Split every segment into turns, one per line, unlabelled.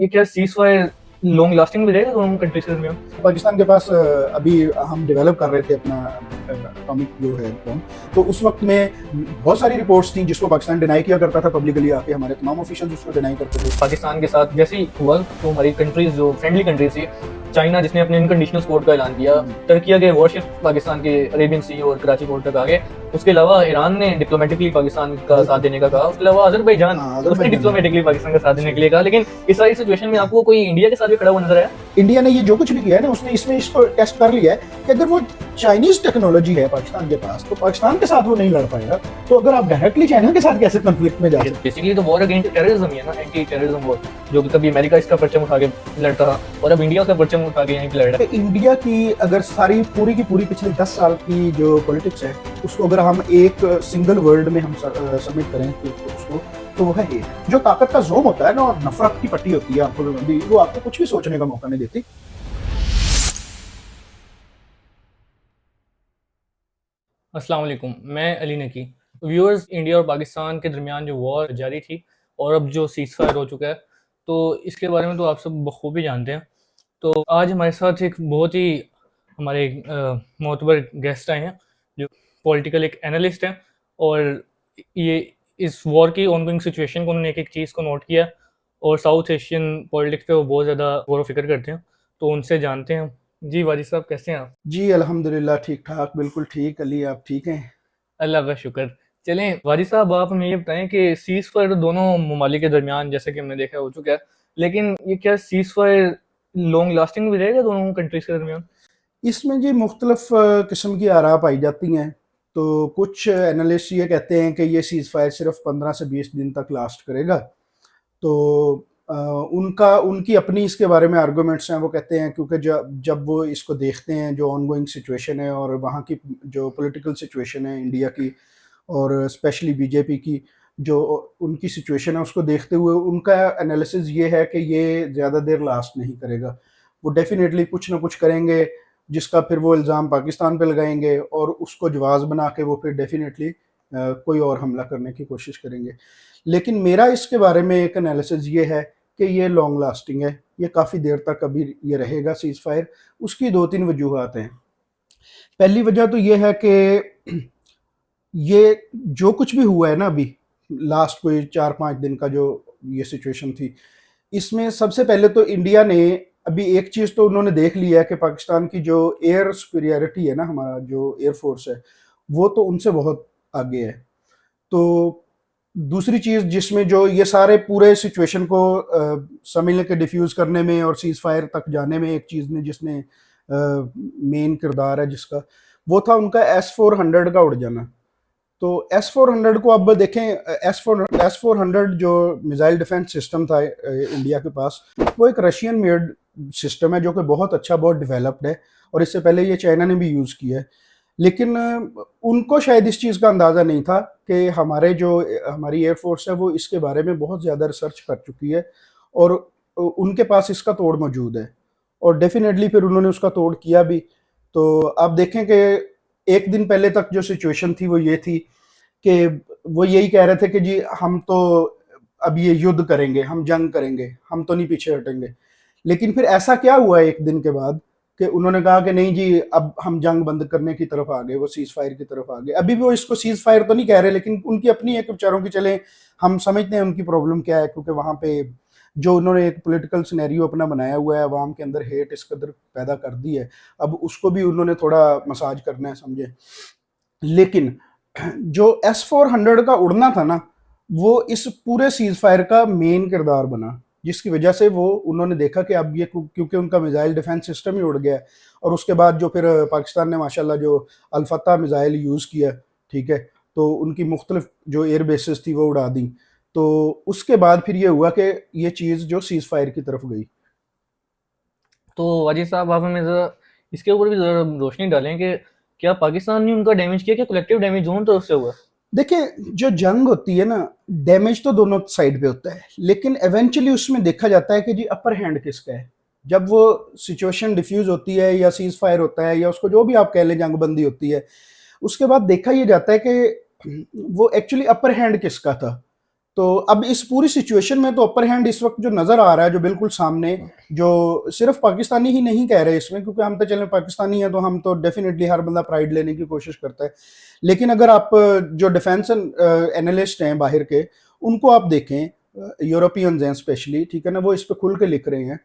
ये क्या seize fire long lasting भी रहेगा दोनों कंट्रीज के दरमियान?
पाकिस्तान के पास अभी हम डेवलप कर रहे थे अपना एटॉमिक जो है बम, तो उस वक्त में बहुत सारी रिपोर्ट्स थी जिसको पाकिस्तान डिनाई किया करता था पब्लिकली आके, हमारे तमाम ऑफिशियल्स उसको डिनाई करते थे।
पाकिस्तान के साथ जैसे ही हुआ तो हमारी कंट्रीज जो फ्रेंडली कंट्रीज थी, चाइना जिसने अपने अनकंडीशनल सपोर्ट का ऐलान किया, टर्किया के वॉरशिप पाकिस्तान के अरेबियन सी और कराची पोर्ट तक आ गए। उसके अलावा ईरान ने डिप्लोमेटिकली पाकिस्तान का साथ देने का कहा। उसके अलावा अजरबैजान उसने डिप्लोमेटिकली पाकिस्तान का साथ देने के लिए कहा। लेकिन इस सारी सिचुएशन में आपको कोई इंडिया के साथ भी खड़ा हुआ नजर आया?
इंडिया ने ये जो कुछ भी किया है ना, उसने इसमें इसको टेस्ट कर लिया है कि अगर वो चाइनीज टेक्नोलॉजी है पाकिस्तान के पास, तो पाकिस्तान के साथ वो नहीं लड़ पाएगा। तो अगर आप डायरेक्टली चाइना के साथ कैसे कॉन्फ्लिक्ट में जा सकते हैं?
बेसिकली तो वॉर अगेंस्ट टेररिज्म ही है ना, एंटी टेररिज्म वॉर, जो कि कभी अमेरिका इसका परचम उठा के लड़ता रहा और अब इंडिया उसका परचम उठा के यहीं पे लड़ रहा है।
इंडिया की अगर सारी पूरी की पूरी पिछले 10 साल की जो पॉलिटिक्स है, उसको अगर हम एक सिंगल वर्ड में हम सबमिट करें तो उसको, तो वो है ये, जो ताकत का जोम होता है ना और नफरत की पट्टी होती है आंखों में, वो आपको कुछ भी सोचने का मौका नहीं देती।
अस्सलाम वालेकुम, मैं अली नकी। व्यूअर्स, इंडिया और पाकिस्तान के दरमियान जो वॉर जारी थी और अब जो सीज़ फायर हो चुका है, तो इसके बारे में तो आप सब बखूबी जानते हैं। तो आज हमारे साथ एक बहुत ही हमारे मोतबर गेस्ट आए हैं जो पॉलिटिकल एक एनालिस्ट हैं और ये इस वॉर की ऑनगोइंग सिचुएशन को उन्होंने एक एक चीज़ को नोट किया और साउथ एशियन पॉलिटिक्स पे वो बहुत ज़्यादा गौर व फिक्र करते हैं। तो उनसे जानते हैं। जी वाजिद साहब, कैसे हैं आप?
जी अल्हम्दुलिल्लाह, ठीक ठाक, बिल्कुल ठीक। अली, आप ठीक हैं?
अल्लाह का शुक्र। चलें वाजिद साहब, आप हमें ये बताएं कि सीज़ फायर दोनों ममालिक के दरमियान जैसे कि हमने देखा हो चुका है, लेकिन ये क्या सीज़ फायर लॉन्ग लास्टिंग भी रहेगा दोनों कंट्रीज के दरमियान?
इसमें जी मुख्तलिफ किस्म की आरा पाई जाती हैं। तो कुछ एनालिस्ट ये कहते हैं कि ये सीज़ फायर सिर्फ 15 से 20 दिन तक लास्ट करेगा। तो उनकी अपनी इसके बारे में आर्गूमेंट्स हैं। वो कहते हैं क्योंकि जब जब वो इसको देखते हैं, जो ऑनगोइंग सिचुएशन है और वहाँ की जो पॉलिटिकल सिचुएशन है इंडिया की और स्पेशली बीजेपी की, जो उनकी सिचुएशन है, उसको देखते हुए उनका एनालिसिस ये है कि ये ज़्यादा देर लास्ट नहीं करेगा। वो डेफिनेटली कुछ ना कुछ करेंगे जिसका फिर वो इल्ज़ाम पाकिस्तान पे लगाएंगे और उसको जवाब बना के वो फिर डेफिनेटली कोई और हमला करने की कोशिश करेंगे। लेकिन मेरा इसके बारे में एक एनालिसिस ये है कि ये लॉन्ग लास्टिंग है, ये काफ़ी देर तक अभी ये रहेगा सीज़ फायर। उसकी 2-3 वजूहात हैं। पहली वजह तो ये है कि ये जो कुछ भी हुआ है ना अभी, लास्ट कोई 4-5 दिन का जो ये सिचुएशन थी, इसमें सबसे पहले तो इंडिया ने अभी एक चीज़ तो उन्होंने देख लिया है कि पाकिस्तान की जो एयर सुपीरियरिटी है ना, हमारा जो एयर फोर्स है, वो तो उनसे बहुत आगे है। तो दूसरी चीज़ जिसमें जो ये सारे पूरे सिचुएशन को समझने के डिफ्यूज़ करने में और सीज़ फायर तक जाने में एक चीज़ ने जिसने मेन किरदार है जिसका, वो था उनका S-400 का उड़ जाना। तो S-400 को अब देखें, S-400 जो मिसाइल डिफेंस सिस्टम था इंडिया के पास, वो एक रशियन मेड सिस्टम है जो कि बहुत अच्छा, बहुत डेवलप्ड है और इससे पहले ये चाइना ने भी यूज़ किया है। लेकिन उनको शायद इस चीज़ का अंदाज़ा नहीं था कि हमारी एयरफोर्स है वो इसके बारे में बहुत ज़्यादा रिसर्च कर चुकी है और उनके पास इसका तोड़ मौजूद है और डेफिनेटली फिर उन्होंने उसका तोड़ किया भी। तो आप देखें कि एक दिन पहले तक जो सिचुएशन थी वो ये थी कि वो यही कह रहे थे कि जी हम तो अब ये युद्ध करेंगे, हम जंग करेंगे, हम तो नहीं पीछे हटेंगे। लेकिन फिर ऐसा क्या हुआ एक दिन के बाद कि उन्होंने कहा कि नहीं जी, अब हम जंग बंद करने की तरफ आ गए, वो सीज़ फायर की तरफ आ गए। अभी भी वो इसको सीज़ फायर तो नहीं कह रहे, लेकिन उनकी अपनी एक विचारों की चले, हम समझते हैं उनकी प्रॉब्लम क्या है, क्योंकि वहाँ पे जो उन्होंने एक पॉलिटिकल सिनेरियो अपना बनाया हुआ है, अवाम के अंदर हेट इस कदर पैदा कर दी है, अब उसको भी उन्होंने थोड़ा मसाज करना है, समझे। लेकिन जो S-400 का उड़ना था ना, वो इस पूरे सीज़ फायर का मेन किरदार बना, जिसकी वजह से वो उन्होंने देखा कि अब ये क्योंकि उनका मिसाइल डिफेंस सिस्टम ही उड़ गया है और उसके बाद जो फिर पाकिस्तान ने माशाल्लाह जो अल-फतह मिसाइल यूज़ किया, ठीक है, तो उनकी मुख्तलिफ जो एयर बेसिस थी वो उड़ा दी। तो उसके बाद फिर ये हुआ कि ये चीज़ जो सीज़ फायर की तरफ गई।
तो वाजिद साहब, आप हमें ज़रा इसके ऊपर भी ज़रा रोशनी डालें कि क्या पाकिस्तान ने उनका डैमेज किया, कि कलेक्टिव डैमेज दोनों तरफ से हुआ?
देखिए, जो जंग होती है ना, डैमेज तो दोनों साइड पे होता है, लेकिन इवेंचुअली उसमें देखा जाता है कि जी अपर हैंड किसका है। जब वो सिचुएशन डिफ्यूज होती है या सीज फायर होता है या उसको जो भी आप कह लें, जंगबंदी होती है, उसके बाद देखा ये जाता है कि वो एक्चुअली अपर हैंड किसका था। तो अब इस पूरी सिचुएशन में तो अपर हैंड इस वक्त जो नज़र आ रहा है, जो बिल्कुल सामने, जो सिर्फ पाकिस्तानी ही नहीं कह रहे इसमें, क्योंकि हम तो चले पाकिस्तानी हैं तो हम तो डेफिनेटली हर बंदा प्राइड लेने की कोशिश करता है, लेकिन अगर आप जो डिफेंस एनालिस्ट हैं बाहर के, उनको आप देखें, यूरोपियंस हैं स्पेशली, ठीक है ना, वो इस पर खुल के लिख रहे हैं,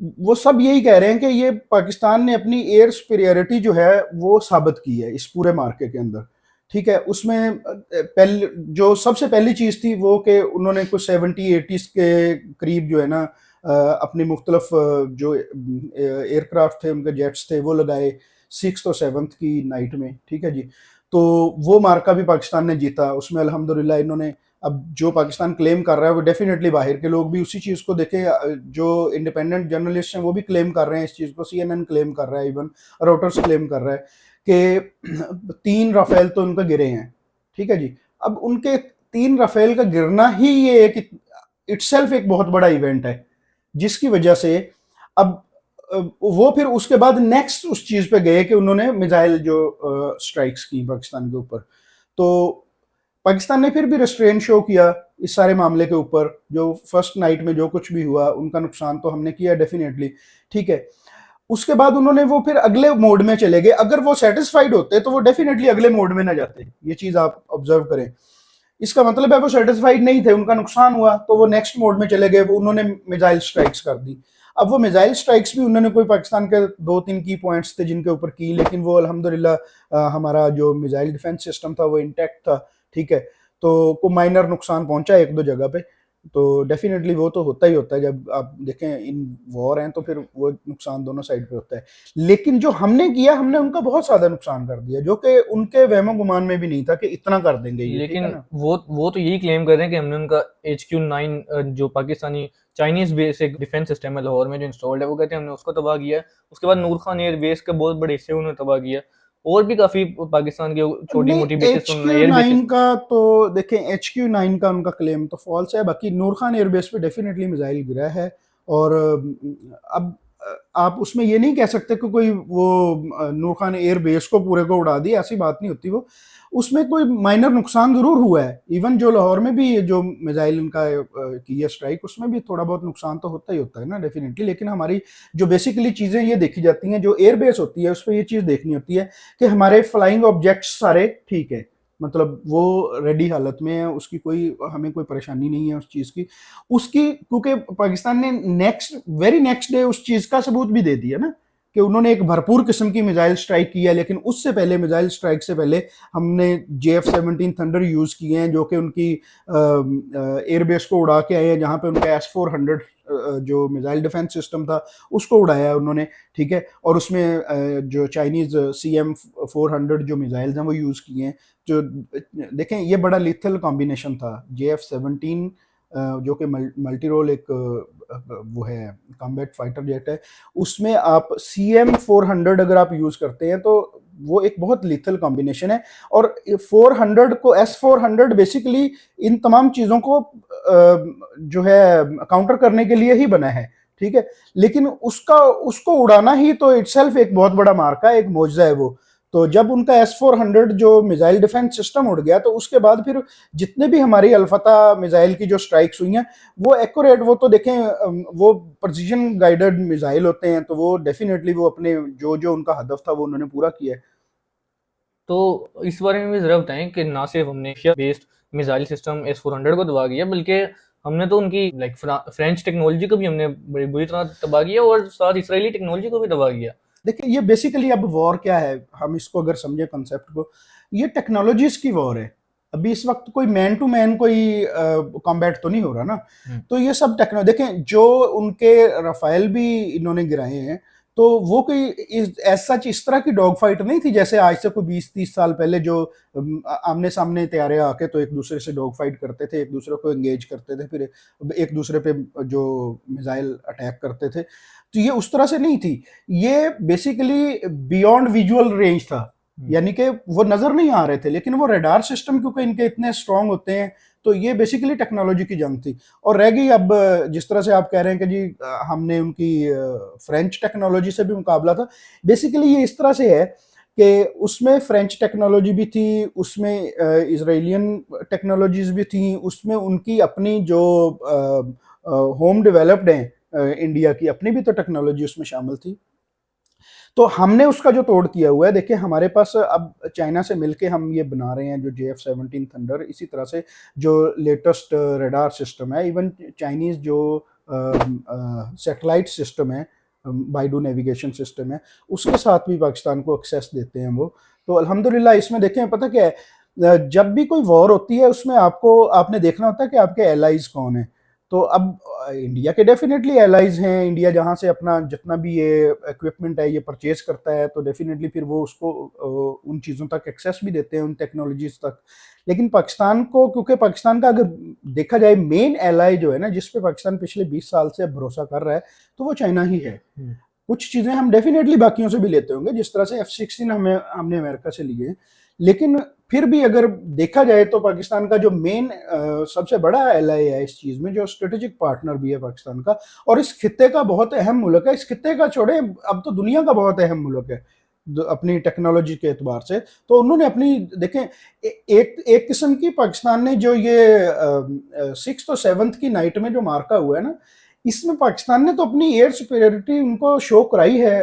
वो सब यही कह रहे हैं कि ये पाकिस्तान ने अपनी एयर सुपीरियरिटी जो है वो साबित की है इस पूरे मार्के के अंदर, ठीक है। उसमें पहले जो सबसे पहली चीज़ थी वो कि उन्होंने कुछ 70-80s के करीब जो है ना अपनी मुख्तलफ जो एयरक्राफ्ट थे, उनके जेट्स थे, वो लगाए 6th और 7th की नाइट में, ठीक है जी। तो वो मार्का भी पाकिस्तान ने जीता उसमें, अल्हम्दुलिल्लाह। इन्होंने अब जो पाकिस्तान क्लेम कर रहा है वो डेफिनेटली बाहर के लोग भी उसी चीज़ को देखें, जो इंडिपेंडेंट जर्नलिस्ट हैं वो भी क्लेम कर रहे हैं इस चीज़ को, CNN क्लेम कर रहा है, इवन रोटर्स क्लेम कर रहा है कि 3 राफेल तो उनके गिरे हैं, ठीक है जी। अब उनके 3 राफेल का गिरना ही ये एक इटसेल्फ एक बहुत बड़ा इवेंट है, जिसकी वजह से अब वो फिर उसके बाद नेक्स्ट उस चीज़ पे गए कि उन्होंने मिसाइल जो स्ट्राइक्स की पाकिस्तान के ऊपर। तो पाकिस्तान ने फिर भी रेस्ट्रेन शो किया इस सारे मामले के ऊपर, जो फर्स्ट नाइट में जो कुछ भी हुआ उनका नुकसान तो हमने किया डेफिनेटली, ठीक है। उसके बाद उन्होंने वो फिर अगले मोड में चले गए। अगर वो सेटिस्फाइड होते तो वो डेफिनेटली अगले मोड में ना जाते, ये चीज आप ऑब्जर्व करें। इसका मतलब है वो सेटिस्फाइड नहीं थे, उनका नुकसान हुआ तो वो नेक्स्ट मोड में चले गए, उन्होंने मिसाइल स्ट्राइक्स कर दी। अब वो मिसाइल स्ट्राइक्स भी उन्होंने कोई पाकिस्तान के 2-3 की पॉइंट्स थे जिनके ऊपर की, लेकिन वो अल्हम्दुलिल्लाह हमारा जो मिसाइल डिफेंस सिस्टम था वो इंटैक्ट था, ठीक है। तो को माइनर नुकसान पहुंचा 1-2 जगह पे। तो डेफिनेटली वो तो होता ही होता है, जब आप देखें इन वॉर हैं तो फिर वो नुकसान दोनों साइड पे होता है। लेकिन जो हमने किया, हमने उनका बहुत ज्यादा नुकसान कर दिया, जो कि उनके वहमो गुमान में भी नहीं था कि इतना कर देंगे ये, ठीक
लेकिन
है ना।
वो तो यही क्लेम कर रहे हैं कि हमने उनका HQ-9 जो Pakistani Chinese basic defence system है लाहौर में जो इंस्टॉल्ड है, वो कहते हैं हमने उसको तबाह किया है। उसके बाद नूर खान एयर बेस के बहुत बड़े हिस्से उन्होंने तबाह किया, और भी काफी पाकिस्तान के छोटी
नहीं,
मोटी बेसिस
एच
उन्होंने
क्यू
एयर बेसिस।
नाइन का तो देखें, HQ-9 का उनका क्लेम तो फॉल्स है, बाकी नूर खान एयरबेस पे डेफिनेटली मिसाइल गिरा है। और अब आप उसमें ये नहीं कह सकते कि कोई वो नूर खान एयरबेस को पूरे को उड़ा दी, ऐसी बात नहीं होती। वो उसमें कोई माइनर नुकसान जरूर हुआ है। इवन जो लाहौर में भी जो मिसाइल इनका की है स्ट्राइक, उसमें भी थोड़ा बहुत नुकसान तो होता ही होता है ना डेफिनेटली। लेकिन हमारी जो बेसिकली चीज़ें ये देखी जाती हैं, जो एयरबेस होती है उस पर ये चीज़ देखनी होती है कि हमारे फ्लाइंग ऑब्जेक्ट्स सारे ठीक है, मतलब वो रेडी हालत में है, उसकी कोई हमें कोई परेशानी नहीं है उस चीज़ की। उसकी क्योंकि पाकिस्तान ने वेरी नेक्स्ट डे उस चीज़ का सबूत भी दे दिया ना, कि उन्होंने एक भरपूर किस्म की मिसाइल स्ट्राइक की है। लेकिन उससे पहले, मिसाइल स्ट्राइक से पहले, हमने JF-17 थंडर यूज़ किए हैं, जो कि उनकी एयरबेस को उड़ा के आए हैं, जहाँ पे उनका S-400 जो मिसाइल डिफेंस सिस्टम था उसको उड़ाया है उन्होंने, ठीक है। और उसमें जो चाइनीज़ CM-400 जो मिसाइल्स हैं वो यूज़ किए हैं। जो देखें, ये बड़ा लिथल कॉम्बिनेशन था। JF-17 जो कि मल्टी रोल एक वो है, कॉम्बैट फाइटर जेट है, उसमें आप CM-400 अगर आप यूज़ करते हैं तो वो एक बहुत लिथल कॉम्बिनेशन है। और 400 को, S-400 बेसिकली इन तमाम चीज़ों को जो है काउंटर करने के लिए ही बना है, ठीक है। लेकिन उसको उड़ाना ही तो इटसेल्फ एक बहुत बड़ा मार्का है, एक मौजज़ा है वो। तो जब उनका S-400 जो मिसाइल डिफेंस सिस्टम उड़ गया, तो उसके बाद फिर जितने भी हमारी अल्फता मिसाइल की जो स्ट्राइक्स हुई हैं वो एक्यूरेट, वो तो देखें वो प्रिसीजन गाइडेड मिसाइल होते हैं, तो वो डेफिनेटली वो अपने जो जो उनका हदफ था वो उन्होंने पूरा किया है।
तो इस बारे में भी ज़रा बताएं कि ना सिर्फ हमने Asia based missile system S-400 को तबाह किया, बल्कि हमने तो उनकी लाइक फ्रेंच टेक्नोलॉजी को भी हमने बड़ी बुरी तरह तबाह किया, और साथ इसराइली टेक्नोलॉजी को भी तबाह किया।
देखिए, ये बेसिकली अब वॉर क्या है, हम इसको अगर समझे कंसेप्ट को, ये टेक्नोलॉजीज की वॉर है। अभी इस वक्त कोई मैन टू मैन कोई कॉम्बैट तो नहीं हो रहा ना। तो ये सब टेक्नो देखें, जो उनके राफेल भी इन्होंने गिराए हैं, तो वो कोई एज सच इस तरह की डॉग फाइट नहीं थी जैसे आज से कोई 20-30 साल पहले जो आमने सामने तैयारे आके तो एक दूसरे से डॉग फाइट करते थे, एक दूसरे को एंगेज करते थे, फिर एक दूसरे पे जो मिसाइल अटैक करते थे। तो ये उस तरह से नहीं थी। ये बेसिकली बियॉन्ड विजुअल रेंज था, यानी कि वो नजर नहीं आ रहे थे, लेकिन वो रडार सिस्टम क्योंकि इनके इतने स्ट्रांग होते हैं, तो ये बेसिकली टेक्नोलॉजी की जंग थी। और रह गई अब जिस तरह से आप कह रहे हैं कि जी हमने उनकी फ्रेंच टेक्नोलॉजी से भी मुकाबला था, बेसिकली ये इस तरह से है कि उसमें फ्रेंच टेक्नोलॉजी भी थी, उसमें इज़राइलियन टेक्नोलॉजीज़ भी थी, उसमें उनकी अपनी जो होम डेवलप्ड हैं, इंडिया की अपनी भी तो टेक्नोलॉजी उसमें शामिल थी। तो हमने उसका जो तोड़ किया हुआ है, देखिए हमारे पास अब चाइना से मिलके हम ये बना रहे हैं जो JF-17 थंडर, इसी तरह से जो लेटेस्ट रडार सिस्टम है, इवन चाइनीज़ जो सैटेलाइट सिस्टम है, बाइडू नेविगेशन सिस्टम है, उसके साथ भी पाकिस्तान को एक्सेस देते हैं वो। तो अल्हम्दुलिल्लाह इसमें देखें, पता क्या है, जब भी कोई वॉर होती है उसमें आपने देखना होता है कि आपके एलाइज कौन है। तो अब इंडिया के डेफिनेटली एलाइज हैं, इंडिया जहाँ से अपना जितना भी ये इक्विपमेंट है ये परचेज करता है, तो डेफिनेटली फिर वो उसको उन चीज़ों तक एक्सेस भी देते हैं, उन टेक्नोलॉजीज तक। लेकिन पाकिस्तान को, क्योंकि पाकिस्तान का अगर देखा जाए मेन एलाई जो है ना, जिस पे पाकिस्तान पिछले 20 साल से भरोसा कर रहा है, तो वो चाइना ही है। कुछ चीज़ें हम डेफिनेटली बाकियों से भी लेते होंगे, जिस तरह से F-16 हमने अमेरिका से लिए, लेकिन फिर भी अगर देखा जाए तो पाकिस्तान का जो मेन सबसे बड़ा एलाई है इस चीज़ में, जो स्ट्रेटेजिक पार्टनर भी है पाकिस्तान का, और इस खित्ते का बहुत अहम मुल्क है, इस खित्ते का छोड़े अब तो दुनिया का बहुत अहम मुल्क है अपनी टेक्नोलॉजी के एतबार से। तो उन्होंने अपनी देखें, एक किस्म की पाकिस्तान ने जो ये 6th और 7th की नाइट में जो मार्का हुआ है ना, इसमें पाकिस्तान ने तो अपनी एयर सुपेरियरिटी उनको शो कराई है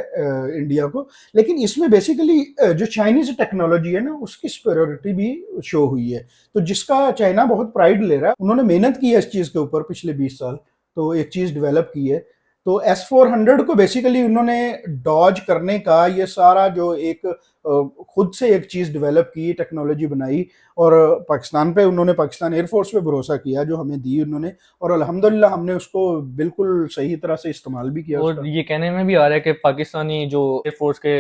इंडिया को, लेकिन इसमें बेसिकली जो चाइनीज टेक्नोलॉजी है ना, उसकी सुपेरियरिटी भी शो हुई है। तो जिसका चाइना बहुत प्राइड ले रहा है, उन्होंने मेहनत की है इस चीज़ के ऊपर पिछले 20 साल, तो एक चीज़ डेवलप की है। तो S-400 को बेसिकली उन्होंने डॉज करने का ये सारा जो एक खुद से एक चीज़ डेवलप की, टेक्नोलॉजी बनाई, और पाकिस्तान पे उन्होंने, पाकिस्तान एयरफोर्स पे भरोसा किया जो हमें दी उन्होंने, और अल्हम्दुलिल्लाह हमने उसको बिल्कुल सही तरह से इस्तेमाल भी किया
और
उसका।
ये कहने में भी आ रहा है कि पाकिस्तानी जो एयरफोर्स के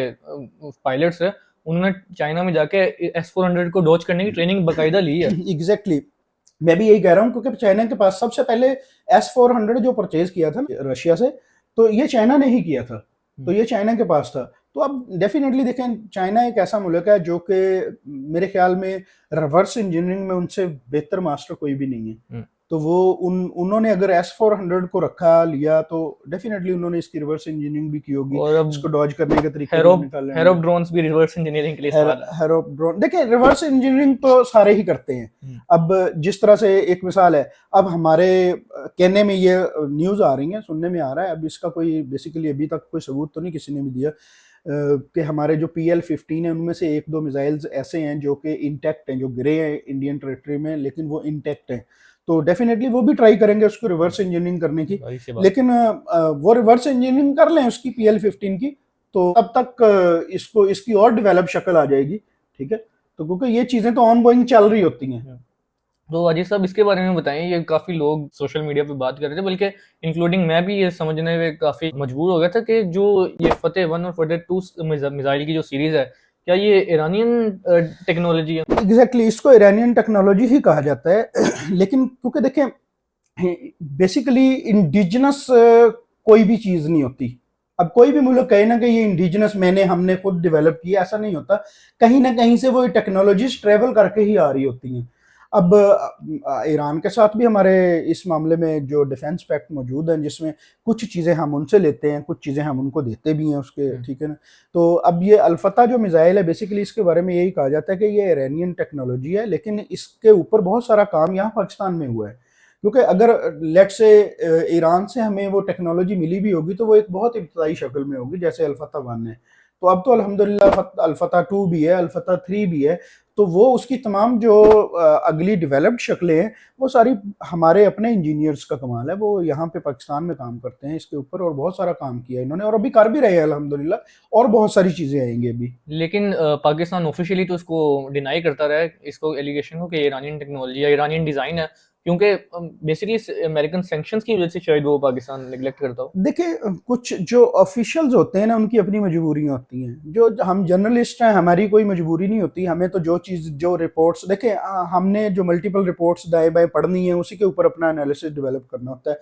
पायलट्स है, उन्होंने चाइना में जाके S-400 को डॉज करने की ट्रेनिंग बाकायदा ली है।
एग्जैक्टली मैं भी यही कह रहा हूँ, क्योंकि चाइना के पास सबसे पहले S-400 जो परचेज किया था रशिया से, तो ये चाइना ने ही किया था, तो ये चाइना के पास था। तो अब डेफिनेटली देखें, चाइना एक ऐसा मुल्क है जो कि मेरे ख्याल में रिवर्स इंजीनियरिंग में उनसे बेहतर मास्टर कोई भी नहीं है। तो वो उन्होंने अगर S-400 को रखा लिया, तो डेफिनेटली उन्होंने इसकी रिवर्स इंजीनियरिंग भी की होगी,
और अब
इसको डॉज करने के तरीके भी निकाले होंगे।
हेरोप ड्रोन्स भी रिवर्स इंजीनियरिंग के लिए इस्तेमाल है।
हेरोप ड्रोन, देखिए रिवर्स इंजीनियरिंग तो सारे ही करते हैं। अब जिस तरह से एक मिसाल है, अब हमारे कहने में ये न्यूज़ आ रही है, सुनने में आ रहा है, अब इसका कोई बेसिकली अभी तक कोई सबूत तो नहीं किसी ने भी दिया, कि हमारे जो PL-15 है उनमें से 1-2 मिसाइल्स ऐसे हैं जो कि इंटैक्ट हैं, जो गिरे हैं इंडियन टेरिटरी में, लेकिन वो इंटैक्ट हैं। तो डेफिनेटली वो भी ट्राई करेंगे उसको रिवर्स इंजीनियरिंग करने की, लेकिन वो रिवर्स इंजीनियरिंग कर लें उसकी PL-15 की, तो तब तक इसको इसकी और डेवलप शक्ल आ जाएगी, ठीक है। तो क्योंकि ये चीज़ें तो ऑन गोइंग चल रही होती हैं।
तो अजीज साहब, इसके बारे में बताएं, ये काफ़ी लोग सोशल मीडिया पे बात कर रहे थे, बल्कि इंक्लूडिंग मैं भी ये समझने में काफ़ी मजबूर हो गया था कि जो ये फतेह 1 और फतेह 2 मिसाइल की जो सीरीज़ है, क्या ये ईरानियन टेक्नोलॉजी है?
एग्जैक्टली इसको ईरानियन टेक्नोलॉजी ही कहा जाता है। लेकिन क्योंकि देखें, बेसिकली इंडिजिनस कोई भी चीज़ नहीं होती। अब कोई भी मुल्क कहे ना कि ये इंडिजिनस हमने खुद डेवलप किया, ऐसा नहीं होता। कहीं ना कहीं से वो टेक्नोलॉजीज ट्रेवल करके ही आ रही होती हैं। अब ईरान के साथ भी हमारे इस मामले में जो डिफेंस पैक्ट मौजूद है, जिसमें कुछ चीज़ें हम उनसे लेते हैं, कुछ चीज़ें हम उनको देते भी हैं उसके, ठीक है ना। तो अब ये अल-फतह जो मिसाइल है, बेसिकली इसके बारे में यही कहा जाता है कि ये ईरानियन टेक्नोलॉजी है, लेकिन इसके ऊपर बहुत सारा काम यहाँ पाकिस्तान में हुआ है। क्योंकि अगर लेट्स से ईरान से हमें वो टेक्नोलॉजी मिली भी होगी, तो वो एक बहुत इब्तदाई शक्ल में होगी, जैसे अल-फतह 1 है। तो अब तो अल्हम्दुलिल्लाह अल-फतह 2 भी है, अल-फतह 3 भी है। तो वो उसकी तमाम जो अगली डेवलप्ड शक्लें हैं, वो सारी हमारे अपने इंजीनियर्स का कमाल है। वो यहाँ पे पाकिस्तान में काम करते हैं इसके ऊपर, और बहुत सारा काम किया इन्होंने, और अभी कर भी रहे हैं अल्हम्दुलिल्लाह, और बहुत सारी चीज़ें आएंगी अभी।
लेकिन पाकिस्तान ऑफिशियली तो इसको डिनाई करता रहा है, इसको एलिगेशन को, कि ईरानियन टेक्नोलॉजी या ईरानियन डिज़ाइन है, क्योंकि बेसिकली अमेरिकन सैंक्शंस की वजह से शायद वो पाकिस्तान नेगलेक्ट करता हो।
देखिए, कुछ जो ऑफिशियल्स होते हैं ना, उनकी अपनी मजबूरियां होती हैं। जो हम जर्नलिस्ट हैं, हमारी कोई मजबूरी नहीं होती। हमें तो जो चीज़, जो रिपोर्ट्स, देखिए हमने जो मल्टीपल रिपोर्ट्स दाएं बाएं पढ़नी है, उसी के ऊपर अपना एनालिसिस डेवलप करना होता है।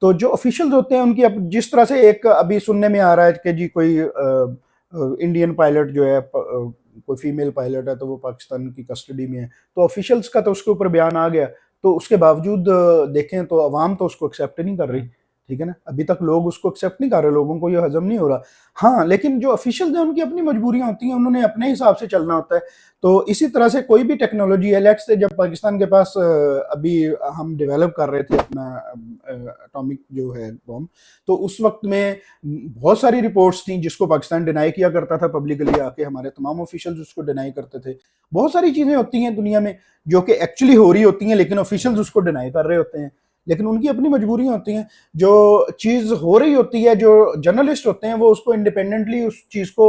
तो जो ऑफिशियल्स होते हैं उनकी जिस तरह से एक अभी सुनने में आ रहा है कि जी कोई इंडियन पायलट जो है, कोई फीमेल पायलट है, तो वो पाकिस्तान की कस्टडी में है, तो ऑफिशियल्स का तो उसके ऊपर बयान आ गया, तो उसके बावजूद देखें तो अवाम तो उसको एक्सेप्ट नहीं कर रही, ठीक है ना, अभी तक लोग उसको एक्सेप्ट नहीं कर रहे, लोगों को ये हजम नहीं हो रहा। हाँ, लेकिन जो ऑफिशियल है उनकी अपनी मजबूरियां होती हैं, उन्होंने अपने हिसाब से चलना होता है। तो इसी तरह से कोई भी टेक्नोलॉजी है, लेट्स से जब पाकिस्तान के पास अभी हम डेवलप कर रहे थे अपना एटॉमिक जो है बॉम्ब, तो उस वक्त में बहुत सारी रिपोर्ट्स थी जिसको पाकिस्तान डिनाई किया करता था पब्लिकली आके, हमारे तमाम ऑफिशियल्स उसको डिनाई करते थे। बहुत सारी चीजें होती हैं दुनिया में जो कि एक्चुअली हो रही होती हैं, लेकिन ऑफिशियल्स उसको डिनाई कर रहे होते हैं, लेकिन उनकी अपनी मजबूरियां होती हैं। जो चीज़ हो रही होती है, जो जर्नलिस्ट होते हैं वो उसको इंडिपेंडेंटली उस चीज़ को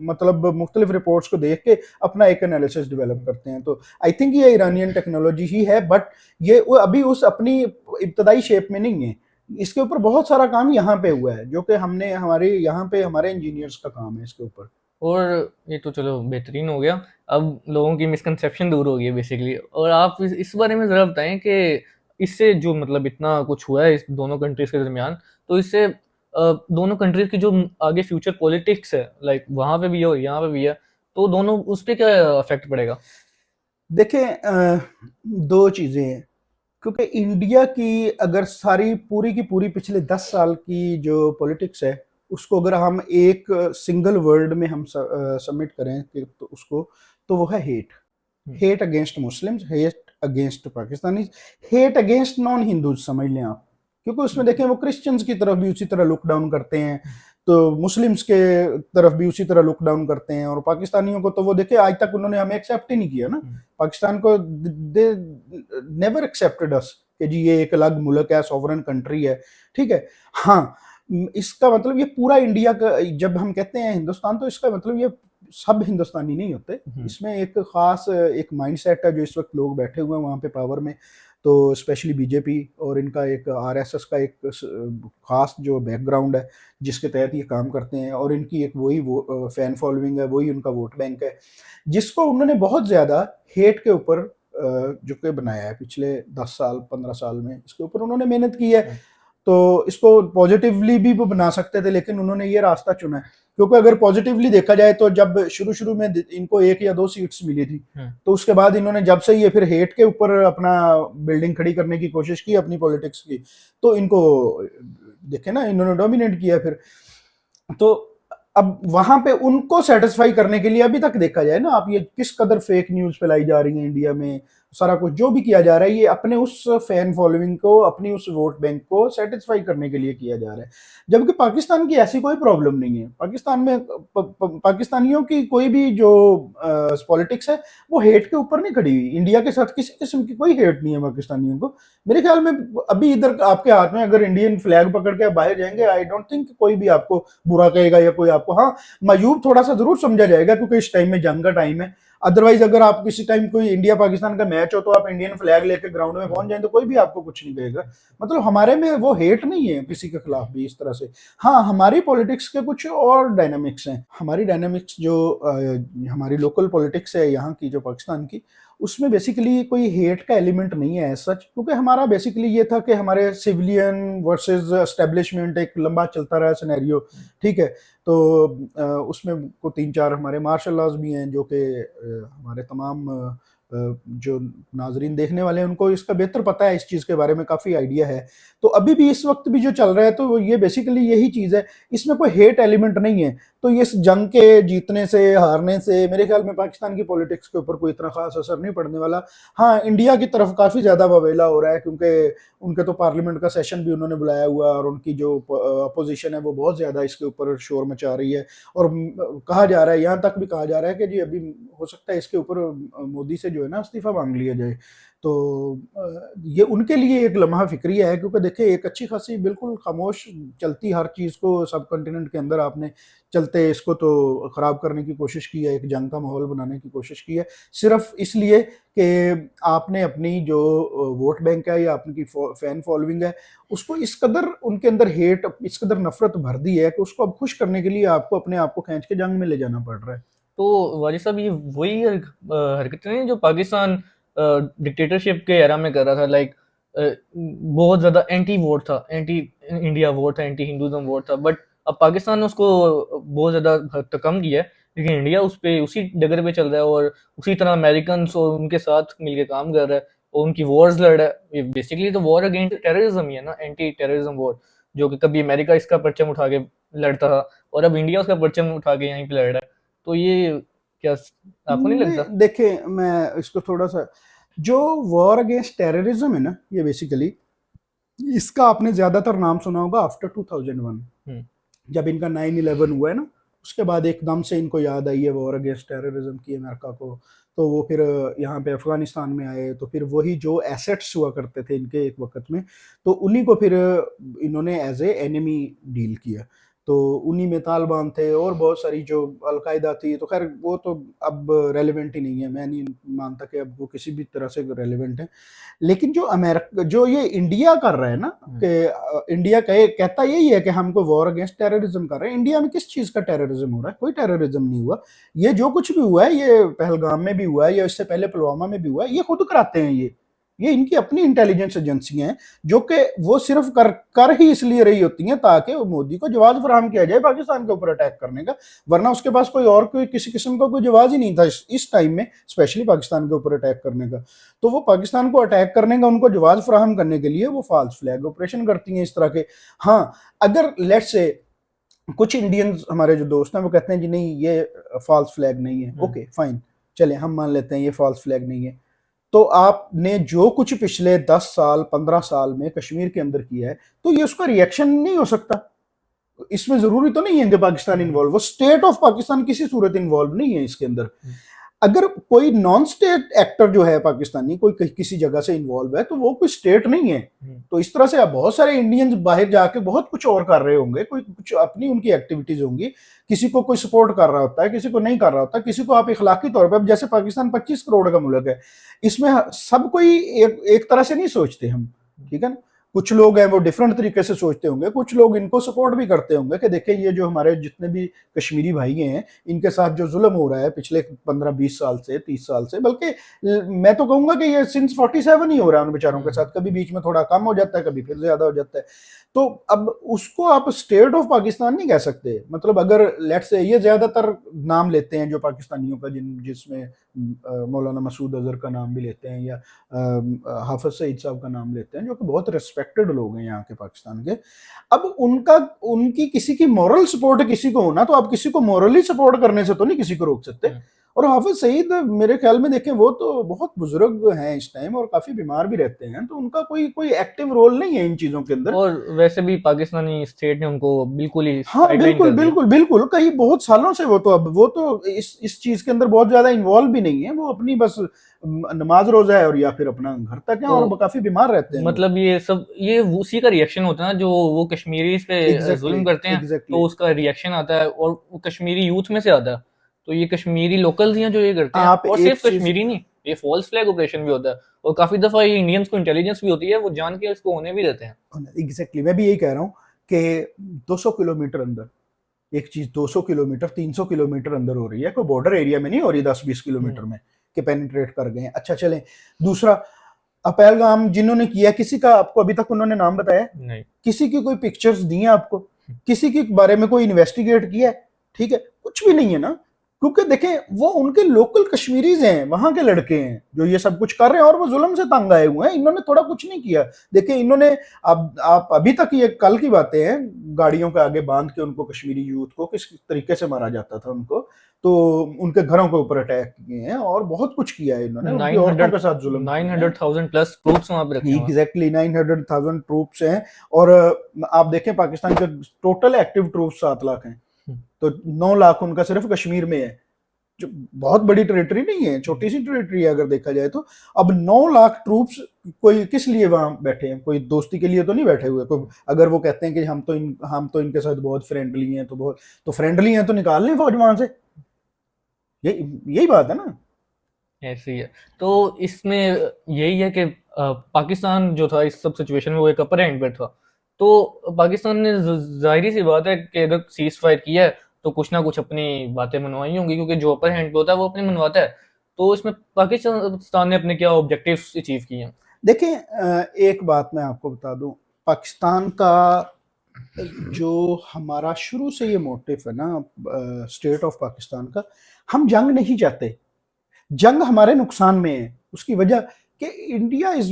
मतलब मुख्तलिफ रिपोर्ट्स को देख के अपना एक एनालिसिस डेवलप करते हैं। तो आई थिंक ये ईरानियन टेक्नोलॉजी ही है, बट ये वो अभी उस अपनी इब्तदाई शेप में नहीं है। इसके ऊपर बहुत सारा काम यहाँ पे हुआ है जो कि हमने हमारे यहाँ पे हमारे इंजीनियर्स का काम है इसके ऊपर।
और ये तो चलो बेहतरीन हो गया, अब लोगों की मिसकंसेप्शन दूर हो गई है बेसिकली। और आप इस बारे में ज़रा बताएं कि इससे जो मतलब इतना कुछ हुआ है इस दोनों कंट्रीज़ के दरमियान, तो इससे दोनों कंट्रीज़ की जो आगे फ्यूचर पॉलिटिक्स है, लाइक वहाँ पे भी है और यहाँ पे भी है, तो दोनों उस पर क्या अफेक्ट पड़ेगा?
देखें, दो चीज़ें हैं, क्योंकि इंडिया की अगर सारी पूरी की पूरी पिछले 10 साल की जो पॉलिटिक्स है उसको अगर हम एक सिंगल वर्ड में हम सबमिट करें तो उसको, तो वो है hate. Hate against Muslims, hate against Pakistani, hate against non Hindus समझ लें आप, क्योंकि उसमें देखें वो क्रिश्चियंस की तरफ भी उसी तरह लुक डाउन करते हैं, तो मुस्लिम्स के तरफ भी उसी तरह लुक डाउन करते हैं, और पाकिस्तानियों को तो वो देखे आज तक उन्होंने हमें एक्सेप्ट ही नहीं किया ना। पाकिस्तान को दे नेवर एक्सेप्टेड अस कि जी ये एक अलग मुल्क है, सॉवरन कंट्री है, ठीक है। हाँ, इसका मतलब ये पूरा इंडिया का, जब हम कहते हैं हिंदुस्तान, तो इसका मतलब ये सब हिंदुस्तानी नहीं होते, इसमें एक खास एक माइंडसेट है जो इस वक्त लोग बैठे हुए हैं वहाँ पे पावर में, तो स्पेशली बीजेपी और इनका एक आरएसएस का एक खास जो बैकग्राउंड है जिसके तहत ये काम करते हैं, और इनकी एक वही वो फैन फॉलोइंग है, वही उनका वोट बैंक है, जिसको उन्होंने बहुत ज़्यादा हेट के ऊपर जो कि बनाया है पिछले 10 साल 15 साल में, इसके ऊपर उन्होंने मेहनत की है। तो इसको पॉजिटिवली भी वो बना सकते थे, लेकिन उन्होंने ये रास्ता चुना है, क्योंकि अगर पॉजिटिवली देखा जाए तो जब शुरू शुरू में इनको 1 या 2 सीट्स मिली थी, तो उसके बाद इन्होंने जब से ये फिर हेट के ऊपर अपना बिल्डिंग खड़ी करने की कोशिश की अपनी पॉलिटिक्स की, तो इनको देखे ना इन्होंने डोमिनेट किया फिर। तो अब वहां पे उनको सेटिस्फाई करने के लिए अभी तक देखा जाए ना आप, ये किस कदर फेक न्यूज फैलाई जा रही है इंडिया में, सारा कुछ जो भी किया जा रहा है ये अपने उस फैन फॉलोइंग को, अपनी उस वोट बैंक को सेटिस्फाई करने के लिए किया जा रहा है। जबकि पाकिस्तान की ऐसी कोई प्रॉब्लम नहीं है, पाकिस्तान में पाकिस्तानियों की कोई भी जो पॉलिटिक्स है वो हेट के ऊपर नहीं खड़ी हुई, इंडिया के साथ किसी किस्म की कोई हेट नहीं है पाकिस्तानियों को। मेरे ख्याल में अभी इधर आपके हाथ में अगर इंडियन फ्लैग पकड़ के आप बाहर जाएंगे, आई डोंट थिंक कोई भी आपको बुरा कहेगा या कोई आपको, हाँ मायूब थोड़ा सा जरूर समझा जाएगा क्योंकि इस टाइम में जंग का टाइम है। अदरवाइज अगर आप किसी टाइम कोई इंडिया पाकिस्तान का मैच हो तो आप इंडियन फ्लैग लेके ग्राउंड में पहुंच जाए तो कोई भी आपको कुछ नहीं कहेगा। मतलब हमारे में वो हेट नहीं है किसी के खिलाफ भी इस तरह से। हाँ, हमारी पॉलिटिक्स के कुछ और डायनामिक्स हैं, हमारी डायनामिक्स जो हमारी लोकल पॉलिटिक्स है यहाँ की जो पाकिस्तान की, उसमें बेसिकली कोई हेट का एलिमेंट नहीं है सच, क्योंकि हमारा बेसिकली ये था कि हमारे सिविलियन वर्सेस एस्टेब्लिशमेंट एक लंबा चलता रहा सिनेरियो, ठीक है। तो उसमें को 3-4 हमारे मार्शल लॉज भी हैं जो कि हमारे तमाम जो नाजरीन देखने वाले हैं उनको इसका बेहतर पता है, इस चीज़ के बारे में काफ़ी आइडिया है। तो अभी भी इस वक्त भी जो चल रहा है तो ये बेसिकली यही चीज़ है, इसमें कोई हेट एलिमेंट नहीं है। तो ये इस जंग के जीतने से हारने से मेरे ख्याल में पाकिस्तान की पॉलिटिक्स के ऊपर कोई इतना खास असर नहीं पड़ने वाला। हाँ, इंडिया की तरफ काफ़ी ज़्यादा बवेला हो रहा है क्योंकि उनके तो पार्लियामेंट का सेशन भी उन्होंने बुलाया हुआ है और उनकी जो अपोजिशन है वो बहुत ज़्यादा इसके ऊपर शोर मचा रही है, और कहा जा रहा है, यहाँ तक भी कहा जा रहा है कि जी अभी हो सकता है इसके ऊपर मोदी से जो है ना इस्तीफा मांग लिया जाए। तो ये उनके लिए एक लम्हा फिक्रिया है, क्योंकि देखिए एक अच्छी खासी बिल्कुल खामोश चलती हर चीज़ को सब कॉन्टिनेंट के अंदर आपने चलते इसको तो ख़राब करने की कोशिश की है, एक जंग का माहौल बनाने की कोशिश की है, सिर्फ इसलिए कि आपने अपनी जो वोट बैंक है या आपकी फैन फॉलोइंग है उसको इस कदर उनके अंदर हेट, इस कदर नफरत भर दी है कि उसको अब खुश करने के लिए आपको अपने आप को खींच के जंग में ले जाना पड़ रहा है।
तो वाजिद साहब, ये वही हरकतें हैं जो पाकिस्तान डिक्टेटरशिप के एरा में कर रहा था, लाइक बहुत ज़्यादा एंटी वोट था, एंटी इंडिया वोट था, एंटी हिंदुज़म वोट था, बट अब पाकिस्तान ने उसको बहुत ज़्यादा हद तक कम किया है, लेकिन इंडिया उस पे उसी डगर पे चल रहा है और उसी तरह अमेरिकन और उनके साथ मिलके काम कर रहा है और उनकी वॉर्स लड़ रहा है। ये बेसिकली तो वॉर अगेंस्ट टेररिज्म ही है ना, एंटी टेररिज्म वॉर। जो कि कभी अमेरिका इसका परचम उठा के लड़ता था और अब इंडिया उसका परचम उठा के यहीं पे लड़ रहा है। तो ये क्या आपको नहीं
नहीं,
लगता?
देखिए मैं इसको थोड़ा सा, जो वॉर अगेंस्ट टेररिज्म है ना, ये बेसिकली इसका आपने ज्यादातर नाम सुना होगा आफ्टर 2001, जब इनका 9/11 हुआ है ना, उसके बाद एकदम से इनको याद आई है वॉर अगेंस्ट टेररिज्म की अमेरिका को। तो वो फिर यहाँ पे अफगानिस्तान में आए, तो फिर वही जो एसेट्स हुआ करते थे इनके एक वक्त में, तो उन्हीं को फिर इन्होंने एज ए एनिमी डील किया। तो उन्हीं में तालिबान थे और बहुत सारी जो अलकायदा थी, तो खैर वो तो अब रेलिवेंट ही नहीं है, मैं नहीं मानता कि अब वो किसी भी तरह से रेलिवेंट है। लेकिन जो अमेरिका, जो ये इंडिया कर रहा है ना, कि इंडिया कहता यही है कि हमको वॉर अगेंस्ट टेररिज्म कर रहे हैं। इंडिया में किस चीज का टेररिज्म हो रहा है? कोई टेररिज्म नहीं हुआ। ये जो कुछ भी हुआ है, ये पहलगाम में भी हुआ है या इससे पहले पुलवामा में भी हुआ है, ये खुद कराते हैं। ये इनकी अपनी इंटेलिजेंस एजेंसियां हैं, जो कि वो सिर्फ कर ही इसलिए रही होती हैं ताकि वो मोदी को जवाब फराहम किया जाए पाकिस्तान के ऊपर अटैक करने का। वरना उसके पास कोई किसी किस्म का कोई जवाब ही नहीं था इस टाइम में, स्पेशली पाकिस्तान के ऊपर अटैक करने का। तो वो पाकिस्तान को अटैक करने का उनको जवाब फराहम करने के लिए वो फॉल्स फ्लैग ऑपरेशन करती हैं इस तरह के। हाँ, अगर लेट्स से कुछ इंडियंस हमारे जो दोस्त हैं वो कहते हैं जी नहीं ये फॉल्स फ्लैग नहीं है, ओके फाइन, चले हम मान लेते हैं ये फॉल्स फ्लैग नहीं है। तो आपने जो कुछ पिछले 10 साल 15 साल में कश्मीर के अंदर किया है, तो ये उसका रिएक्शन नहीं हो सकता। इसमें जरूरी तो नहीं है कि पाकिस्तान इन्वॉल्व, वो स्टेट ऑफ पाकिस्तान किसी सूरत इन्वॉल्व नहीं है इसके अंदर। अगर कोई नॉन स्टेट एक्टर जो है पाकिस्तानी, कोई किसी जगह से इन्वॉल्व है, तो वो कोई स्टेट नहीं है। तो इस तरह से अब बहुत सारे इंडियंस बाहर जाके बहुत कुछ और कर रहे होंगे, कोई कुछ अपनी उनकी एक्टिविटीज होंगी, किसी को कोई सपोर्ट कर रहा होता है, किसी को नहीं कर रहा होता, किसी को आप इखलाकी तौर पर, जैसे पाकिस्तान 25 करोड़ का मुल्क है, इसमें सब कोई एक तरह से नहीं सोचते हम, ठीक है ना। कुछ लोग हैं वो डिफरेंट तरीके से सोचते होंगे, कुछ लोग इनको सपोर्ट भी करते होंगे कि देखिए ये जो हमारे जितने भी कश्मीरी भाई हैं, इनके साथ जो जुल्म हो रहा है पिछले 15-20 साल से, 30 साल से, बल्कि मैं तो कहूंगा कि ये सिंस 47 ही हो रहा है उन बेचारों के साथ। कभी बीच में थोड़ा कम हो जाता है, कभी फिर ज्यादा हो जाता है। तो अब उसको आप स्टेट ऑफ पाकिस्तान नहीं कह सकते। मतलब अगर लेट्स से ये ज्यादातर नाम लेते हैं जो पाकिस्तानियों का, जिसमें मौलाना मसूद अजहर का नाम भी लेते हैं, या हाफिज सईद साहब का नाम लेते हैं, जो कि बहुत रिस्पेक्टेड लोग हैं यहाँ के पाकिस्तान के। अब उनकी किसी की मॉरल सपोर्ट किसी को होना, तो आप किसी को मॉरली सपोर्ट करने से तो नहीं किसी को रोक सकते। और हाफिज सईद मेरे ख्याल में देखें वो तो बहुत बुजुर्ग हैं इस टाइम और काफी बीमार भी रहते हैं, तो उनका कोई एक्टिव रोल नहीं है इन चीजों के अंदर।
और वैसे भी पाकिस्तानी स्टेट ने उनको बिल्कुल ही
हाँ
साइडलाइन
बिल्कुल
कर दिया।
बिल्कुल बिल्कुल, कई बहुत सालों से वो तो इस चीज के अंदर बहुत ज्यादा इन्वॉल्व भी नहीं है। वो अपनी बस नमाज रोजा है और या फिर अपना घर तक है,
तो
और काफी बीमार रहते हैं
मतलब ये सब ये उसी का रिएक्शन होता है ना, जो वो कश्मीरी पे
एग्जैक्टली
जुल्म करते हैं,
एग्जैक्टली।
तो उसका रिएक्शन आता है और वो कश्मीरी यूथ में से आता है। तो ये कश्मीरी लोकल्स हैं जो ये करते हैं,
आप
और
एक
सिर्फ
चीज,
कश्मीरी नहीं, ये फॉल्स फ्लैग ऑपरेशन भी होता है। और काफी दफा ये इंडियंस को इंटेलिजेंस भी होती है, वो जान के इसको होने भी देते हैं।
एग्जैक्टली मैं भी यही कह रहा हूँ कि 200 किलोमीटर अंदर एक चीज, 200 किलोमीटर 300 किलोमीटर अंदर हो रही है, कोई बॉर्डर एरिया में नहीं हो रही 10-20 किलोमीटर में कि पेनिट्रेट कर गए हैं। अच्छा चले, दूसरा पहलगाम जिन्होंने किया, किसी का आपको अभी तक उन्होंने नाम बताया
नहीं।
किसी की कोई पिक्चर्स दी हैं आपको, किसी के बारे में कोई इन्वेस्टिगेट किया है? ठीक है, कुछ भी नहीं है ना। क्योंकि देखें वो उनके लोकल कश्मीरीज हैं, वहां के लड़के हैं जो ये सब कुछ कर रहे हैं, और वो जुल्म से तंग आए हुए हैं। इन्होंने थोड़ा कुछ नहीं किया। देखिए इन्होंने, अब आप अभी तक, ये कल की बातें हैं, गाड़ियों के आगे बांध के उनको, कश्मीरी यूथ को किस तरीके से मारा जाता था उनको, तो उनके घरों के ऊपर अटैक किए हैं और बहुत कुछ किया है इन्होंने, उनकी औरतों के साथ जुल्म किया है।
900,000 प्लस ट्रूप्स वहां पे रखे हुए हैं।
एग्जैक्टली 900,000 ट्रूप्स हैं। और आप देखें पाकिस्तान के टोटल एक्टिव ट्रूप्स 7 लाख हैं, तो 9 लाख उनका सिर्फ कश्मीर में है, जो बहुत बड़ी टेरिटरी नहीं है, छोटी सी टेरिटरी है अगर देखा जाए तो। अब 9 लाख ट्रूप्स कोई किस लिए वहां बैठे हैं? कोई दोस्ती के लिए तो नहीं बैठे हुए। कोई अगर वो कहते हैं कि हम तो इनके साथ बहुत फ्रेंडली हैं, तो फ्रेंडली हैं तो निकाल लें फौज वहां से। यही बात है ना।
ऐसे ही है। तो इसमें यही है कि पाकिस्तान जो था इस सब सिचुएशन में वो एक अपर हैंड पर था। तो पाकिस्तान ने जाहिर सी बात है कि अगर सीज फायर किया है तो कुछ ना कुछ अपनी बातें मनवाई होंगी, क्योंकि जो अपर हैंड पे होता है वो अपनी मनवाता है। तो इसमें पाकिस्तान ने अपने क्या ऑब्जेक्टिव्स अचीव किए हैं?
देखें एक बात मैं आपको बता दूं, पाकिस्तान का जो हमारा शुरू से ये मोटिव है ना स्टेट ऑफ पाकिस्तान का, हम जंग नहीं चाहते। जंग हमारे नुकसान में है। उसकी वजह कि India is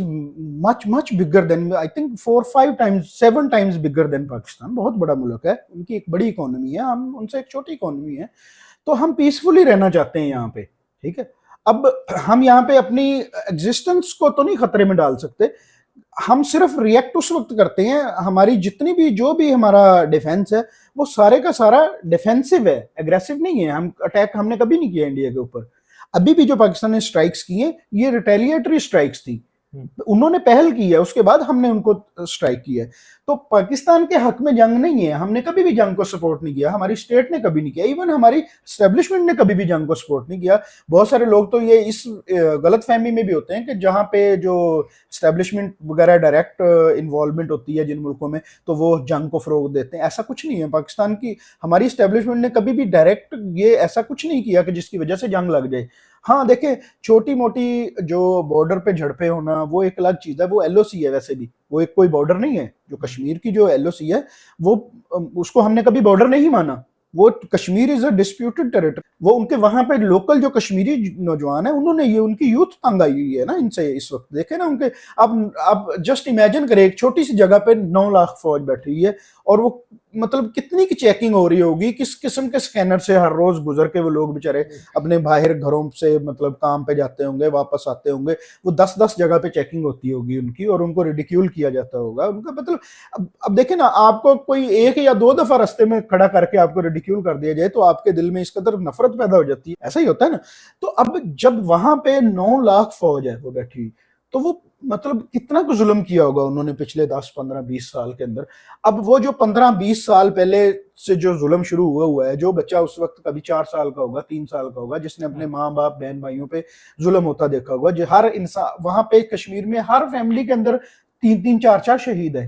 much much bigger than, I think 4-5 times 7 times bigger than Pakistan. बहुत बड़ा मुल्क है, उनकी एक बड़ी इकोनॉमी है, हम उनसे एक छोटी इकोनॉमी है। तो हम पीसफुली रहना चाहते हैं यहाँ पे, ठीक है। अब हम यहाँ पे अपनी एग्जिस्टेंस को तो नहीं खतरे में डाल सकते, हम सिर्फ रिएक्ट उस वक्त करते हैं, हमारी जितनी भी जो भी हमारा डिफेंस है वो सारे का सारा डिफेंसिव है, एग्रेसिव नहीं है। हम अटैक हमने कभी नहीं किया इंडिया के ऊपर। अभी भी जो पाकिस्तान ने स्ट्राइक्स की हैं ये रिटेलिएटरी स्ट्राइक्स थी, उन्होंने पहल की है, उसके बाद हमने उनको स्ट्राइक किया है। तो पाकिस्तान के हक में जंग नहीं है, हमने कभी भी जंग को सपोर्ट नहीं किया, हमारी स्टेट ने कभी नहीं किया, इवन हमारी स्टैब्लिशमेंट ने कभी भी जंग को सपोर्ट नहीं किया। बहुत सारे लोग तो ये इस गलत फहमी में भी होते हैं कि जहां पे जो स्टैब्लिशमेंट वगैरह डायरेक्ट इन्वॉल्वमेंट होती है जिन मुल्कों में, तो वो जंग को फरोग देते हैं। ऐसा कुछ नहीं है, पाकिस्तान की हमारी स्टैब्लिशमेंट ने कभी भी डायरेक्ट ये ऐसा कुछ नहीं किया कि जिसकी वजह से जंग लग जाए। हाँ देखें, छोटी मोटी जो बॉर्डर पे झड़पे होना वो एक अलग चीज है, वो एलओसी है, वैसे भी वो एक कोई बॉर्डर नहीं है। जो कश्मीर की जो एलओसी है वो उसको हमने कभी बॉर्डर नहीं माना, वो Kashmir is a disputed territory. वो उनके वहां पे लोकल जो कश्मीरी नौजवान है उन्होंने ये उनकी यूथ तंग आई हुई है ना इनसे इस वक्त, देखे ना उनके। आप जस्ट इमेजिन करें, एक छोटी सी जगह पे 9 लाख फौज बैठी हुई है और वो मतलब कितनी की चेकिंग हो रही होगी, किस किस्म के स्कैनर से हर रोज गुजर के वो लोग बेचारे अपने बाहर घरों से मतलब काम पे जाते होंगे, वापस आते होंगे। वो 10-10 जगह पे चेकिंग होती होगी उनकी और उनको रिडिक्यूल किया जाता होगा उनका मतलब। अब देखे ना, आपको कोई 1 या 2 दफा रास्ते में खड़ा करके आपको रिडिक्यूल कर दिया जाए तो आपके दिल में इस कदर नफरत पैदा हो जाती है, ऐसा ही होता है ना। तो अब जब वहां पे 9 लाख फौज है वो बैठी हुई, तो वो मतलब कितना कुछ जुल्म किया होगा उन्होंने पिछले 10-15-20 साल के अंदर। अब वो जो 15-20 साल पहले से जो जुल्म शुरू हुआ है, जो बच्चा उस वक्त कभी 4 साल का होगा, 3 साल का होगा, जिसने अपने माँ बाप बहन भाइयों पे जुल्म होता देखा होगा, जो हर इंसान वहां पे कश्मीर में हर फैमिली के अंदर 3-3 4-4 शहीद है,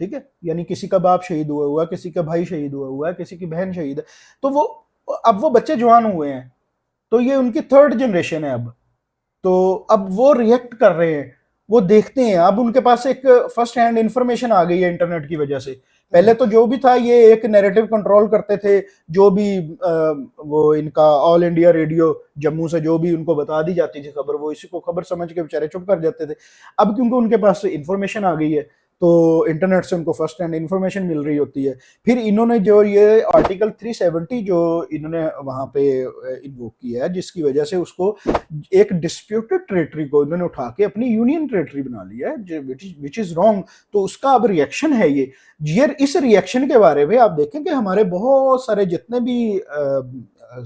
ठीक है। यानी किसी का बाप शहीद हुआ है, किसी का भाई शहीद हुआ है, किसी की बहन शहीद है। तो वो अब वो बच्चे जवान हुए हैं, तो ये उनकी 3rd जनरेशन है अब। तो अब वो रिएक्ट कर रहे हैं, वो देखते हैं, अब उनके पास एक फर्स्ट हैंड इंफॉर्मेशन आ गई है इंटरनेट की वजह से। पहले तो जो भी था ये एक नैरेटिव कंट्रोल करते थे, जो भी वो इनका ऑल इंडिया रेडियो जम्मू से जो भी उनको बता दी जाती थी खबर, वो इसी को खबर समझ के बेचारे चुप कर जाते थे। अब क्योंकि उनके पास इंफॉर्मेशन आ गई है तो इंटरनेट से उनको फर्स्ट हैंड इंफॉर्मेशन मिल रही होती है। फिर इन्होंने जो ये आर्टिकल 370 जो इन्होंने वहां पे इन्वोक किया है, जिसकी वजह से उसको एक डिस्प्यूटेड टेरिटरी को इन्होंने उठा के अपनी यूनियन टेरिटरी बना लिया है, विच इज रॉन्ग। तो उसका अब रिएक्शन है ये। इस रिएक्शन के बारे में आप देखें कि हमारे बहुत सारे जितने भी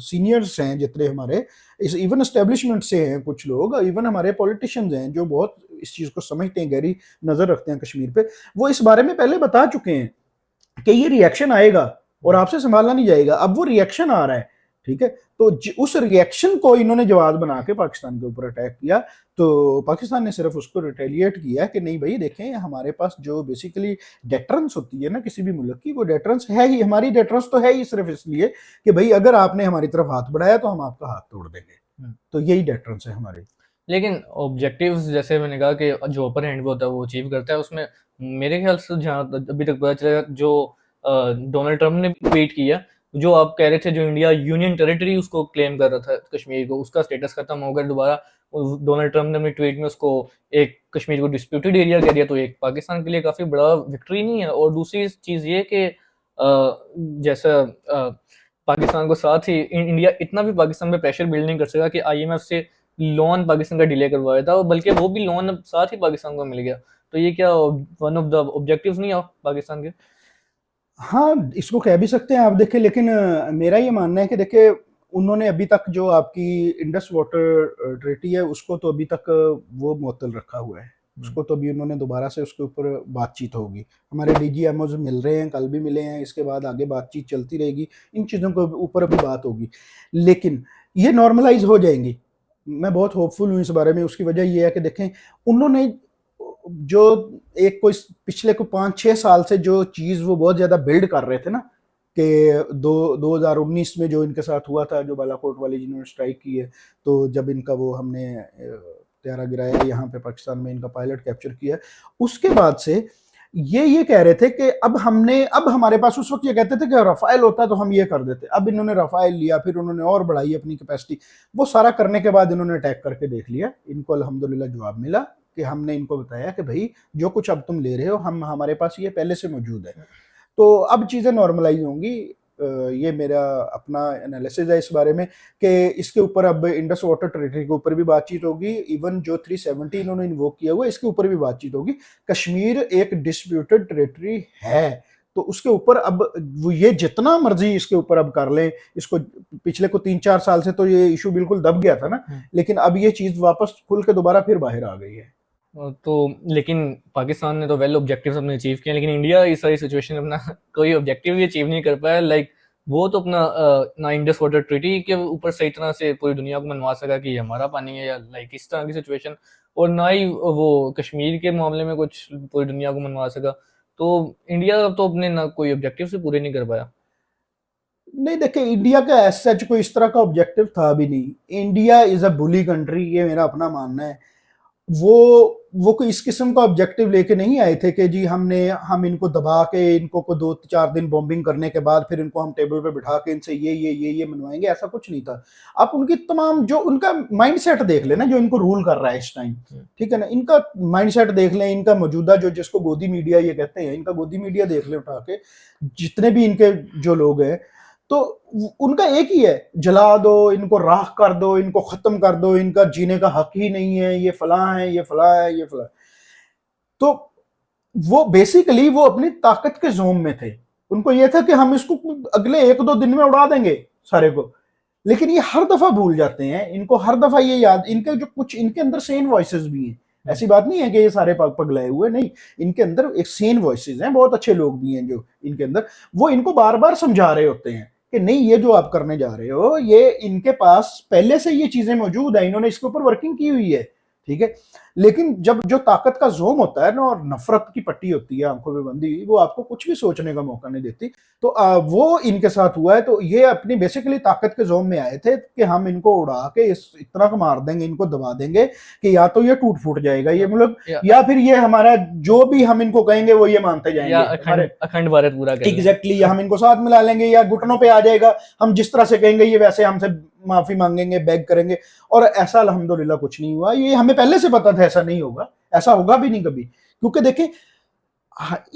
सीनियर्स हैं, जितने हमारे इवन एस्टेब्लिशमेंट से हैं कुछ लोग, इवन हमारे पॉलिटिशियंस हैं जो बहुत इस चीज को समझते हैं, गहरी नजर रखते हैं कश्मीर पे, वो इस बारे में पहले बता चुके हैं कि ये रिएक्शन आएगा और आपसे संभाला नहीं जाएगा। अब वो रिएक्शन आ रहा है, ठीक है। तो उस रिएक्शन को इन्होंने जवाब बना के पाकिस्तान के ऊपर अटैक किया। तो पाकिस्तान ने सिर्फ उसको रिटेलिएट किया कि नहीं भाई देखें, हमारे पास जो बेसिकली डेटरेंस होती है ना किसी भी मुल्क की, वो डेटरेंस है ही, हमारी डेटरेंस तो है ही सिर्फ इसलिए कि भाई अगर आपने हमारी तरफ हाथ बढ़ाया तो हम आपका हाथ तोड़ देंगे। तो यही डेटरेंस है हमारी।
लेकिन ऑब्जेक्टिव्स जैसे मैंने कहा कि जो अपर हैंड पे होता है वो अचीव करता है, उसमें मेरे ख्याल से जहाँ अभी तक पता चला, जो डोनाल्ड ट्रम्प ने ट्वीट किया, जो आप कह रहे थे जो इंडिया यूनियन टेरिटरी उसको क्लेम कर रहा था कश्मीर को, उसका स्टेटस खत्म हो गया दोबारा। डोनाल्ड ट्रम्प ने अपने ट्वीट में उसको एक कश्मीर को डिस्प्यूटेड एरिया कह दिया, तो एक पाकिस्तान के लिए काफ़ी बड़ा विक्ट्री नहीं है। और दूसरी चीज़ ये कि जैसा पाकिस्तान को साथ ही इंडिया इतना भी पाकिस्तान पे प्रेशर बिल्ड नहीं कर सका कि आईएमएफ से लोन पाकिस्तान का डिले करवाया था, बल्कि वो भी लोन अब साथ ही पाकिस्तान को मिल गया। तो ये क्या वन ऑफ द ऑब्जेक्टिव्स नहीं है पाकिस्तान के?
हाँ, इसको कह भी सकते हैं आप देखें, लेकिन मेरा ये मानना है कि देखिए उन्होंने अभी तक जो आपकी इंडस वाटर ट्रीटी है उसको तो अभी तक वो मुअत्तल रखा हुआ है, उसको तो अभी उन्होंने दोबारा से उसके ऊपर बातचीत होगी। हमारे डीजीएमओज मिल रहे हैं, कल भी मिले हैं, इसके बाद आगे बातचीत चलती रहेगी, इन चीज़ों के ऊपर अभी बात होगी, लेकिन ये नॉर्मलाइज हो जाएंगी। मैं बहुत होपफुल हूँ इस बारे में। उसकी वजह ये है कि देखें उन्होंने जो एक कोई पिछले को 5-6 साल से जो चीज़ वो बहुत ज़्यादा बिल्ड कर रहे थे ना, कि 2019 में जो इनके साथ हुआ था, जो बालाकोट वाली जिन्होंने स्ट्राइक की है, तो जब इनका वो हमने त्यारा गिराया यहाँ पे पाकिस्तान में, इनका पायलट कैप्चर किया, उसके बाद से ये कह रहे थे कि अब हमारे पास, उस वक्त ये कहते थे कि रफाइल होता तो हम ये कर देते, अब इन्होंने रफाइल लिया, फिर उन्होंने और बढ़ाई अपनी कैपेसिटी। वो सारा करने के बाद इन्होंने अटैक करके देख लिया, इनको अल्हम्दुलिल्लाह जवाब मिला कि हमने इनको बताया कि भाई जो कुछ अब तुम ले रहे हो हम हमारे पास ये पहले से मौजूद है। तो अब चीज़ें नॉर्मलाइज होंगी। ये मेरा अपना एनालिसिस है इस बारे में कि इसके ऊपर अब इंडस वाटर टेरिटरी के ऊपर भी बातचीत होगी, इवन जो 370 इन्होंने इन्वोक किया हुआ इसके ऊपर भी बातचीत होगी। कश्मीर एक डिस्प्यूटेड टेरिटरी है, तो उसके ऊपर अब वो ये जितना मर्जी इसके ऊपर अब कर लें इसको। पिछले को 3-4 साल से तो ये इशू बिल्कुल दब गया था ना, लेकिन अब ये चीज़ वापस खुल के दोबारा फिर बाहर आ गई है।
तो लेकिन पाकिस्तान ने तो वेल ऑब्जेक्टिव्स अपने अचीव किए, लेकिन इंडिया इस सारी सिचुएशन में अपना कोई ऑब्जेक्टिव भी अचीव नहीं कर पाया। लाइक वो तो अपना ना इंडस वाटर ट्रीटी के ऊपर सही तरह से पूरी दुनिया को मनवा सका कि ये हमारा पानी है, या लाइक इस तरह की सिचुएशन, और ना ही वो कश्मीर के मामले में कुछ पूरी दुनिया को मनवा सका। तो इंडिया तो अपने ना कोई ऑब्जेक्टिव से पूरे नहीं कर पाया।
नहीं देखिए, इंडिया का एज सच कोई इस तरह का ऑब्जेक्टिव था भी नहीं। India is a bully country, ये मेरा अपना मानना है। वो कोई इस किस्म का ऑब्जेक्टिव लेके नहीं आए थे कि जी हम इनको दबा के इनको को 2-4 दिन बॉम्बिंग करने के बाद फिर इनको हम टेबल पे बिठा के इनसे ये मनवाएंगे, ऐसा कुछ नहीं था। आप उनकी तमाम जो उनका माइंडसेट देख लेना जो इनको रूल कर रहा है इस टाइम, ठीक है ना, इनका माइंडसेट देख लें, इनका मौजूदा जो जिसको गोदी मीडिया ये कहते हैं, इनका गोदी मीडिया देख लें उठा के, जितने भी इनके जो लोग हैं, तो उनका एक ही है, जला दो इनको, राख कर दो इनको, खत्म कर दो, इनका जीने का हक ही नहीं है, ये फलां है, ये फलां है, ये फलां। तो वो बेसिकली वो अपनी ताकत के जोन में थे। उनको ये था कि हम इसको अगले 1-2 दिन में उड़ा देंगे सारे को। लेकिन ये हर दफा भूल जाते हैं, इनको हर दफा ये याद, इनके जो कुछ इनके अंदर सेन वॉइसेस भी हैं, ऐसी बात नहीं है कि ये सारे पगलाए हुए, नहीं, इनके अंदर एक सेन वॉइसेस हैं, बहुत अच्छे लोग भी हैं जो इनके अंदर, वो इनको बार बार समझा रहे होते हैं कि नहीं ये जो आप करने जा रहे हो, ये इनके पास पहले से ये चीजें मौजूद है, इन्होंने इसके ऊपर वर्किंग की हुई है, ठीक है। लेकिन जब जो ताकत का जोम होता है ना, और नफरत की पट्टी होती है आंखों में बंधी हुई, वो आपको कुछ भी सोचने का मौका नहीं देती। तो वो इनके साथ हुआ है। तो ये अपनी बेसिकली ताकत के जोम में आए थे कि हम इनको उड़ा के इतना को मार देंगे, इनको दबा देंगे कि या तो ये टूट फूट जाएगा ये मुल्क, या फिर ये हमारा जो भी हम इनको कहेंगे वो ये मानते जाएंगे, या
अखंड भारत पूरा
एग्जैक्टली, या हम इनको साथ मिला लेंगे, या घुटनों पे आ जाएगा, हम जिस तरह से कहेंगे ये वैसे हमसे माफी मांगेंगे, बैग करेंगे। और ऐसा अल्हम्दुलिल्लाह कुछ नहीं हुआ। ये हमें पहले से पता था ऐसा नहीं होगा, ऐसा होगा भी नहीं कभी, क्योंकि देखिए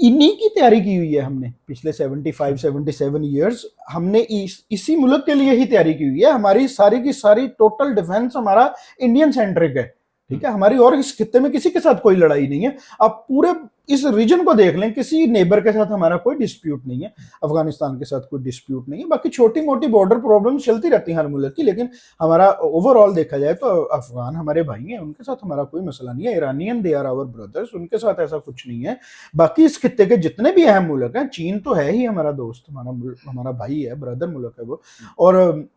इन्हीं की तैयारी की हुई है हमने पिछले 75-77 ईयर्स। हमने इसी मुल्क के लिए ही तैयारी की हुई है। हमारी सारी की सारी टोटल डिफेंस हमारा इंडियन सेंट्रिक है, ठीक है। हमारी और इस खित्ते में किसी के साथ कोई लड़ाई नहीं है। आप पूरे इस रीजन को देख लें, किसी नेबर के साथ हमारा कोई डिस्प्यूट नहीं है, अफगानिस्तान के साथ कोई डिस्प्यूट नहीं है। बाकी छोटी मोटी बॉर्डर प्रॉब्लम चलती रहती हैं हर मुल्क की, लेकिन हमारा ओवरऑल देखा जाए तो अफगान हमारे भाई हैं, उनके साथ हमारा कोई मसला नहीं है। Iranian they are our brothers, उनके साथ ऐसा कुछ नहीं है। बाकी इस खित्ते के जितने भी अहम मुल्क हैं, चीन तो है ही हमारा दोस्त, हमारा भाई है, ब्रदर मुल्क है वो। और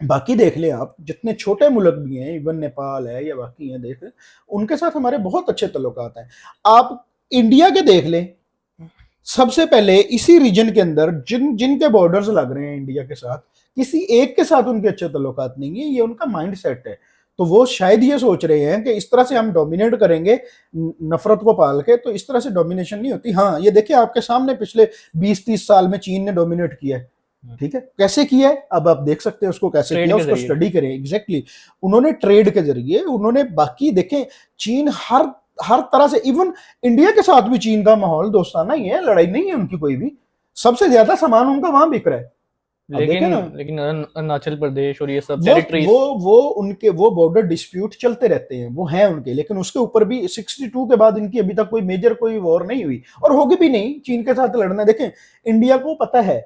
बाकी देख ले आप, जितने छोटे मुल्क भी हैं, इवन नेपाल है या बाकी हैं, देख ले उनके साथ हमारे बहुत अच्छे तल्लुकात हैं। आप इंडिया के देख ले, सबसे पहले इसी रीजन के अंदर जिनके बॉर्डर्स लग रहे हैं इंडिया के साथ, किसी एक के साथ उनके अच्छे तल्लुकात नहीं है। ये उनका माइंड सेट है। तो वो शायद ये सोच रहे हैं कि इस तरह से हम डोमिनेट करेंगे नफरत को पाल के, तो इस तरह से डोमिनेशन नहीं होती। हाँ, ये देखिए आपके सामने पिछले 20-30 साल में चीन ने डोमिनेट किया है, ठीक है। कैसे किया है अब आप देख सकते हैं उसको, कैसे किया उसको स्टडी करें। एग्जैक्टली, उन्होंने ट्रेड के जरिए, उन्होंने बाकी देखें, चीन हर तरह से, इवन इंडिया के साथ भी चीन का माहौल दोस्ताना ही है, लड़ाई नहीं है उनकी कोई भी। सबसे ज्यादा सामान उनका वहां बिक रहा है।
लेकिन अरुणाचल प्रदेश और ये सब
टेरिटरीज, वो उनके वो बॉर्डर डिस्प्यूट चलते रहते हैं, वो हैं उनके। लेकिन उसके ऊपर भी 62 के बाद इनकी अभी तक कोई मेजर कोई वॉर नहीं हुई, और होगी भी नहीं चीन के साथ लड़ना। देखें, इंडिया को पता है,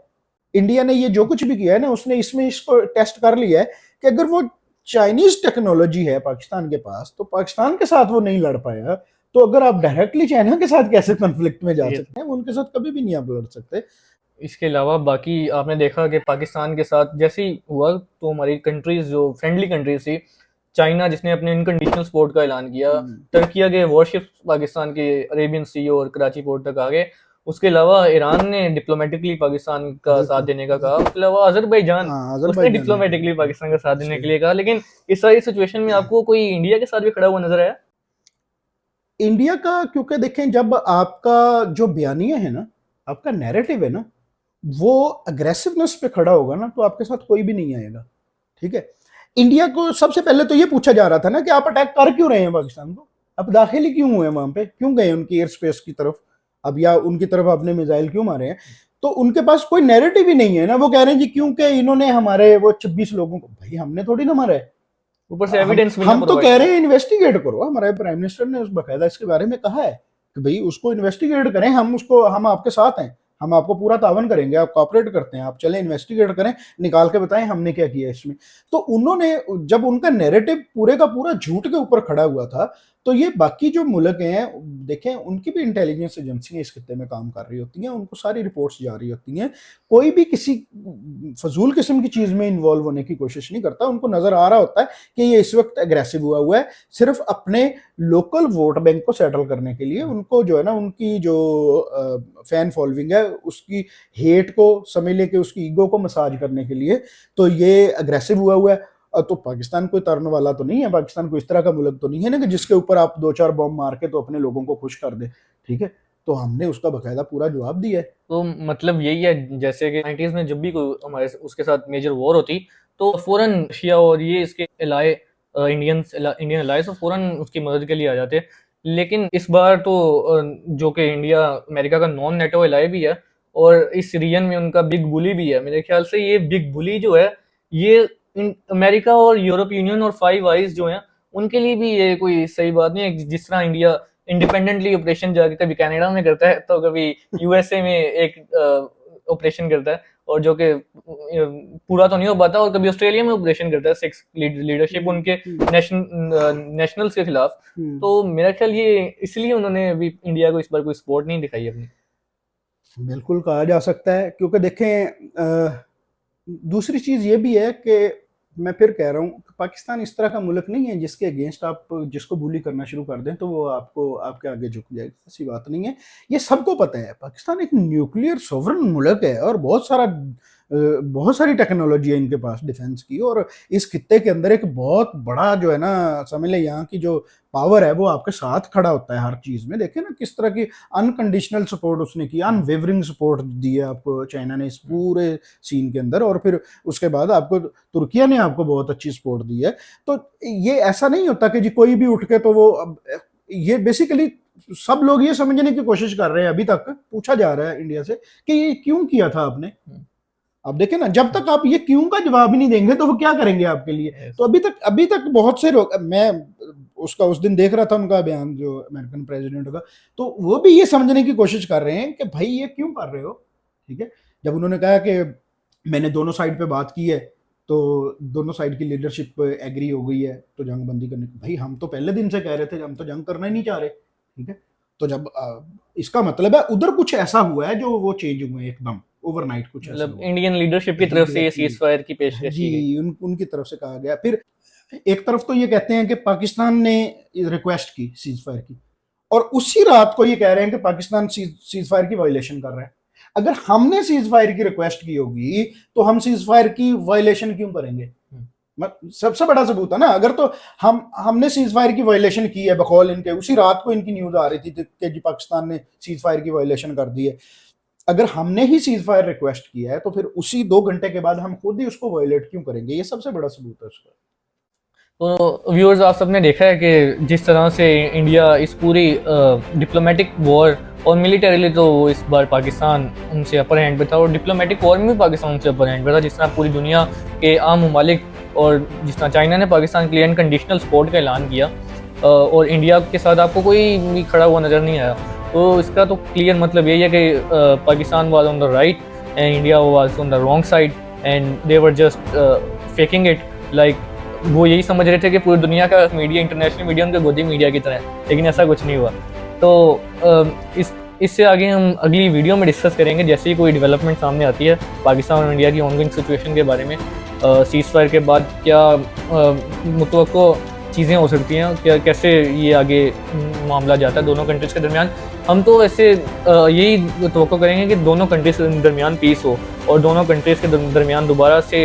इंडिया ने ये जो कुछ भी किया है ना, उसने इसमें इसको टेस्ट कर लिया है कि अगर वो चाइनीज टेक्नोलॉजी है पाकिस्तान के पास, तो पाकिस्तान के साथ वो नहीं लड़ पाया, तो अगर आप डायरेक्टली चाइना के साथ कैसे कॉन्फ्लिक्ट में जा सकते हैं, उनके साथ कभी भी नहीं आप लड़ सकते।
इसके अलावा बाकी आपने देखा कि पाकिस्तान के साथ जैसे ही हुआ, तो हमारी कंट्रीज जो फ्रेंडली कंट्रीज थी, चाइना जिसने अपने अनकंडीशनल सपोर्ट का ऐलान किया, टर्की के वॉरशिप्स पाकिस्तान के अरेबियन सी और कराची पोर्ट तक आ गए। उसके अलावा ईरान ने डिप्लोमेटिकली पाकिस्तान का साथ देने का कहा। उसके अलावा अजरबैजान, उसने डिप्लोमेटिकली पाकिस्तान का साथ देने के लिए कहा। लेकिन इस सारी सिचुएशन में आपको कोई इंडिया के साथ भी खड़ा हुआ नजर आया?
इंडिया का, क्योंकि देखें जब आपका जो बयानिया है ना, आपका नैरेटिव है ना, वो अग्रेसिवनेस पे खड़ा होगा ना, तो आपके साथ कोई भी नहीं आएगा। ठीक है, इंडिया को सबसे पहले तो ये पूछा जा रहा था ना कि आप अटैक कर क्यों रहे हैं पाकिस्तान को, आप दाखिल ही क्यों हुए वहां पे, क्यों गए उनकी एयर स्पेस की तरफ, अब या उनकी तरफ आपने मिसाइल क्यों मारे हैं। तो उनके पास कोई नैरेटिव ही नहीं है ना, वो कह रहे हैं जी क्योंकि इन्होंने हमारे वो 26 लोगों को, भाई हमने थोड़ी ना मारा है।
ऊपर से
हम
एविडेंस भी ना
हम तो
प्रोवाइड
कह
करें।
रहे हैं इन्वेस्टिगेट करो, हमारे प्राइम मिनिस्टर ने उस बकायदा इसके बारे में कहा है कि भाई उसको इन्वेस्टिगेट करें, हम आपके साथ हैं, हम आपको पूरा तावन करेंगे, आप कॉपरेट करते हैं, आप चलें इन्वेस्टिगेट करें, निकाल के बताएं हमने क्या किया इसमें। तो उन्होंने, जब उनका नैरेटिव पूरे का पूरा झूठ के ऊपर खड़ा हुआ था, तो ये बाकी जो मुल्क हैं, देखें उनकी भी इंटेलिजेंस एजेंसियां इस खत्ते में काम कर रही होती हैं, उनको सारी रिपोर्ट्स जा रही होती हैं, कोई भी किसी फजूल किस्म की चीज में इन्वॉल्व होने की कोशिश नहीं करता। उनको नजर आ रहा होता है कि ये इस वक्त अग्रेसिव हुआ है सिर्फ अपने लोकल वोट बैंक को सेटल करने के लिए, उनको जो है ना, उनकी जो फैन फॉलोइंग है उसकी हेट को समझ लेके उसकी ईगो को मसाज करने के लिए, तो ये अग्रेसिव हुआ है। तो पाकिस्तान कोई तरने वाला तो नहीं है, पाकिस्तान को इस तरह का मुल्क तो नहीं है ना कि जिसके ऊपर आप 2-4 बॉम्ब मार के तो अपने लोगों को खुश कर दे। ठीक है, तो हमने उसका बकायदा पूरा जवाब दिया है।
तो मतलब यही है, जैसे कि 90s में जब भी कोई हमारे उसके साथ मेजर वॉर होती, तो फौरन शिया और ये इसके एलाय इंडियन अलाइज फौरन उसकी मदद के लिए आ जाते। लेकिन इस बार तो जो कि इंडिया अमेरिका का नॉन नेटो एलाय भी है और इस रीजन में उनका बिग बुली भी है, मेरे ख्याल से ये बिग बुली जो है, ये अमेरिका और यूरोप यूनियन और फाइव आइज जो हैं उनके लिए भी ये कोई सही बात नहीं है। जिस तरह इंडिया इंडिपेंडेंटली ऑपरेशन जाके कभी कनाडा में करता है तो कभी यूएसए में एक ऑपरेशन करता है, और जो कि पूरा तो नहीं हो पाता, और कभी ऑस्ट्रेलिया में ऑपरेशन करता है सिक्स लीडरशिप उनके नेशनल्स के खिलाफ। तो मेरा ख्याल ये इसलिए उन्होंने अभी इंडिया को इस बार कोई सपोर्ट नहीं दिखाई अपनी।
बिल्कुल कहा जा सकता है, क्योंकि देखें दूसरी चीज़ ये भी है कि मैं फिर कह रहा हूँ, पाकिस्तान इस तरह का मुल्क नहीं है जिसके अगेंस्ट आप जिसको बुली करना शुरू कर दें तो वो आपको आपके आगे झुक जाएगी, ऐसी बात नहीं है। ये सबको पता है, पाकिस्तान एक न्यूक्लियर सोवरन मुल्क है और बहुत सारी टेक्नोलॉजी है इनके पास डिफेंस की, और इस खित्ते के अंदर एक बहुत बड़ा जो है ना, समझ लें यहाँ की जो पावर है वो आपके साथ खड़ा होता है हर चीज़ में। देखें ना किस तरह की अनकंडीशनल सपोर्ट उसने किया, अनवेवरिंग सपोर्ट दी है आपको चाइना ने इस पूरे सीन के अंदर, और फिर उसके बाद आपको तुर्किया ने आपको बहुत अच्छी सपोर्ट दी है। तो ये ऐसा नहीं होता कि जी कोई भी उठ के तो वो ये बेसिकली सब लोग ये समझने की कोशिश कर रहे हैं, अभी तक पूछा जा रहा है इंडिया से कि ये क्यों किया था आपने। अब देखें ना, जब तक आप ये क्यों का जवाब ही नहीं देंगे तो वो क्या करेंगे आपके लिए। तो अभी तक बहुत से लोग, मैं उसका उस दिन देख रहा था उनका बयान जो अमेरिकन प्रेसिडेंट का, तो वो भी ये समझने की कोशिश कर रहे हैं कि भाई ये क्यों कर रहे हो। ठीक है, जब उन्होंने कहा कि मैंने दोनों साइड पे बात की है तो दोनों साइड की लीडरशिप एग्री हो गई है तो जंग बंदी करने की, भाई हम तो पहले दिन से कह रहे थे हम तो जंग करना ही नहीं चाह रहे। ठीक है, तो जब इसका मतलब है उधर कुछ ऐसा हुआ है जो वो चेंज हुए एकदम ओवरनाइट, कुछ ऐसा
मतलब इंडियन लीडरशिप की तरफ से ये सीज फायर की पेशकश की गई।
जी, उनकी तरफ से कहा गया। फिर एक तरफ तो ये कहते हैं कि पाकिस्तान ने रिक्वेस्ट की सीज फायर की, और उसी रात को ये कह रहे हैं कि पाकिस्तान सीज फायर की वायलेशन कर रहा है। अगर हमने सीज फायर की रिक्वेस्ट की होगी तो हम सीज फायर की वायलेशन क्यों करेंगे। सबसे बड़ा सबूत है ना, अगर तो हमने सीज फायर की वायलेशन की है बकौल इनके, उसी रात को इनकी न्यूज आ रही थी कि जी पाकिस्तान ने सीज फायर की वायलेशन कर दी है। अगर हमने ही सीज फायर रिक्वेस्ट किया है तो फिर उसी 2 घंटे के बाद हम खुद ही उसको वायलेट क्यों करेंगे, ये सबसे बड़ा सबूत है उसका।
तो व्यूअर्स, आप सबने देखा है कि जिस तरह से इंडिया इस पूरी डिप्लोमेटिक वॉर और मिलिटरीली तो इस बार पाकिस्तान उनसे अपर हैंड पे था, और डिप्लोमेटिक वॉर में भी पाकिस्तान उनसे अपर हैंड पे था। जिस तरह पूरी दुनिया के आम ममालिक और जिस तरह चाइना ने पाकिस्तान के लिए अनकंडीशनल सपोर्ट का ऐलान किया, और इंडिया के साथ आपको कोई भी खड़ा हुआ नज़र नहीं आया, तो इसका तो क्लियर मतलब यही है कि Pakistan was on the right and India was on the wrong side, and they were just faking it, like वो यही समझ रहे थे कि पूरी दुनिया का मीडिया, इंटरनेशनल मीडिया उनके गोदी मीडिया की तरह है, लेकिन ऐसा कुछ नहीं हुआ। तो इससे आगे हम अगली वीडियो में डिस्कस करेंगे जैसे ही कोई डेवलपमेंट सामने आती है पाकिस्तान और इंडिया की ऑनगोइंग सिचुएशन के बारे में। सीज फायर के बाद क्या मुतवक्को चीज़ें हो सकती हैं, क्या कैसे ये आगे मामला जाता है दोनों कंट्रीज़ के दरमियान। हम तो ऐसे यही तवक्को करेंगे कि दोनों कंट्रीज़ के दरमियान पीस हो और दोनों कंट्रीज़ के दरमियान दोबारा से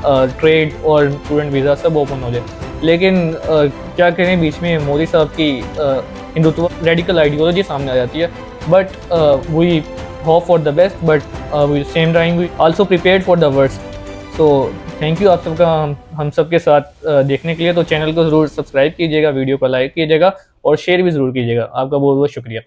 ट्रेड और स्टूडेंट वीज़ा सब ओपन हो जाए। लेकिन क्या करें, बीच में मोदी साहब की हिंदुत्व रेडिकल आइडियोलॉजी सामने आ जाती है। But we hope for the best, but we same time we also prepared for the worst. तो थैंक यू आप सबका हम सब के साथ देखने के लिए। तो चैनल को ज़रूर सब्सक्राइब कीजिएगा, वीडियो को लाइक कीजिएगा और शेयर भी ज़रूर कीजिएगा। आपका बहुत बहुत शुक्रिया।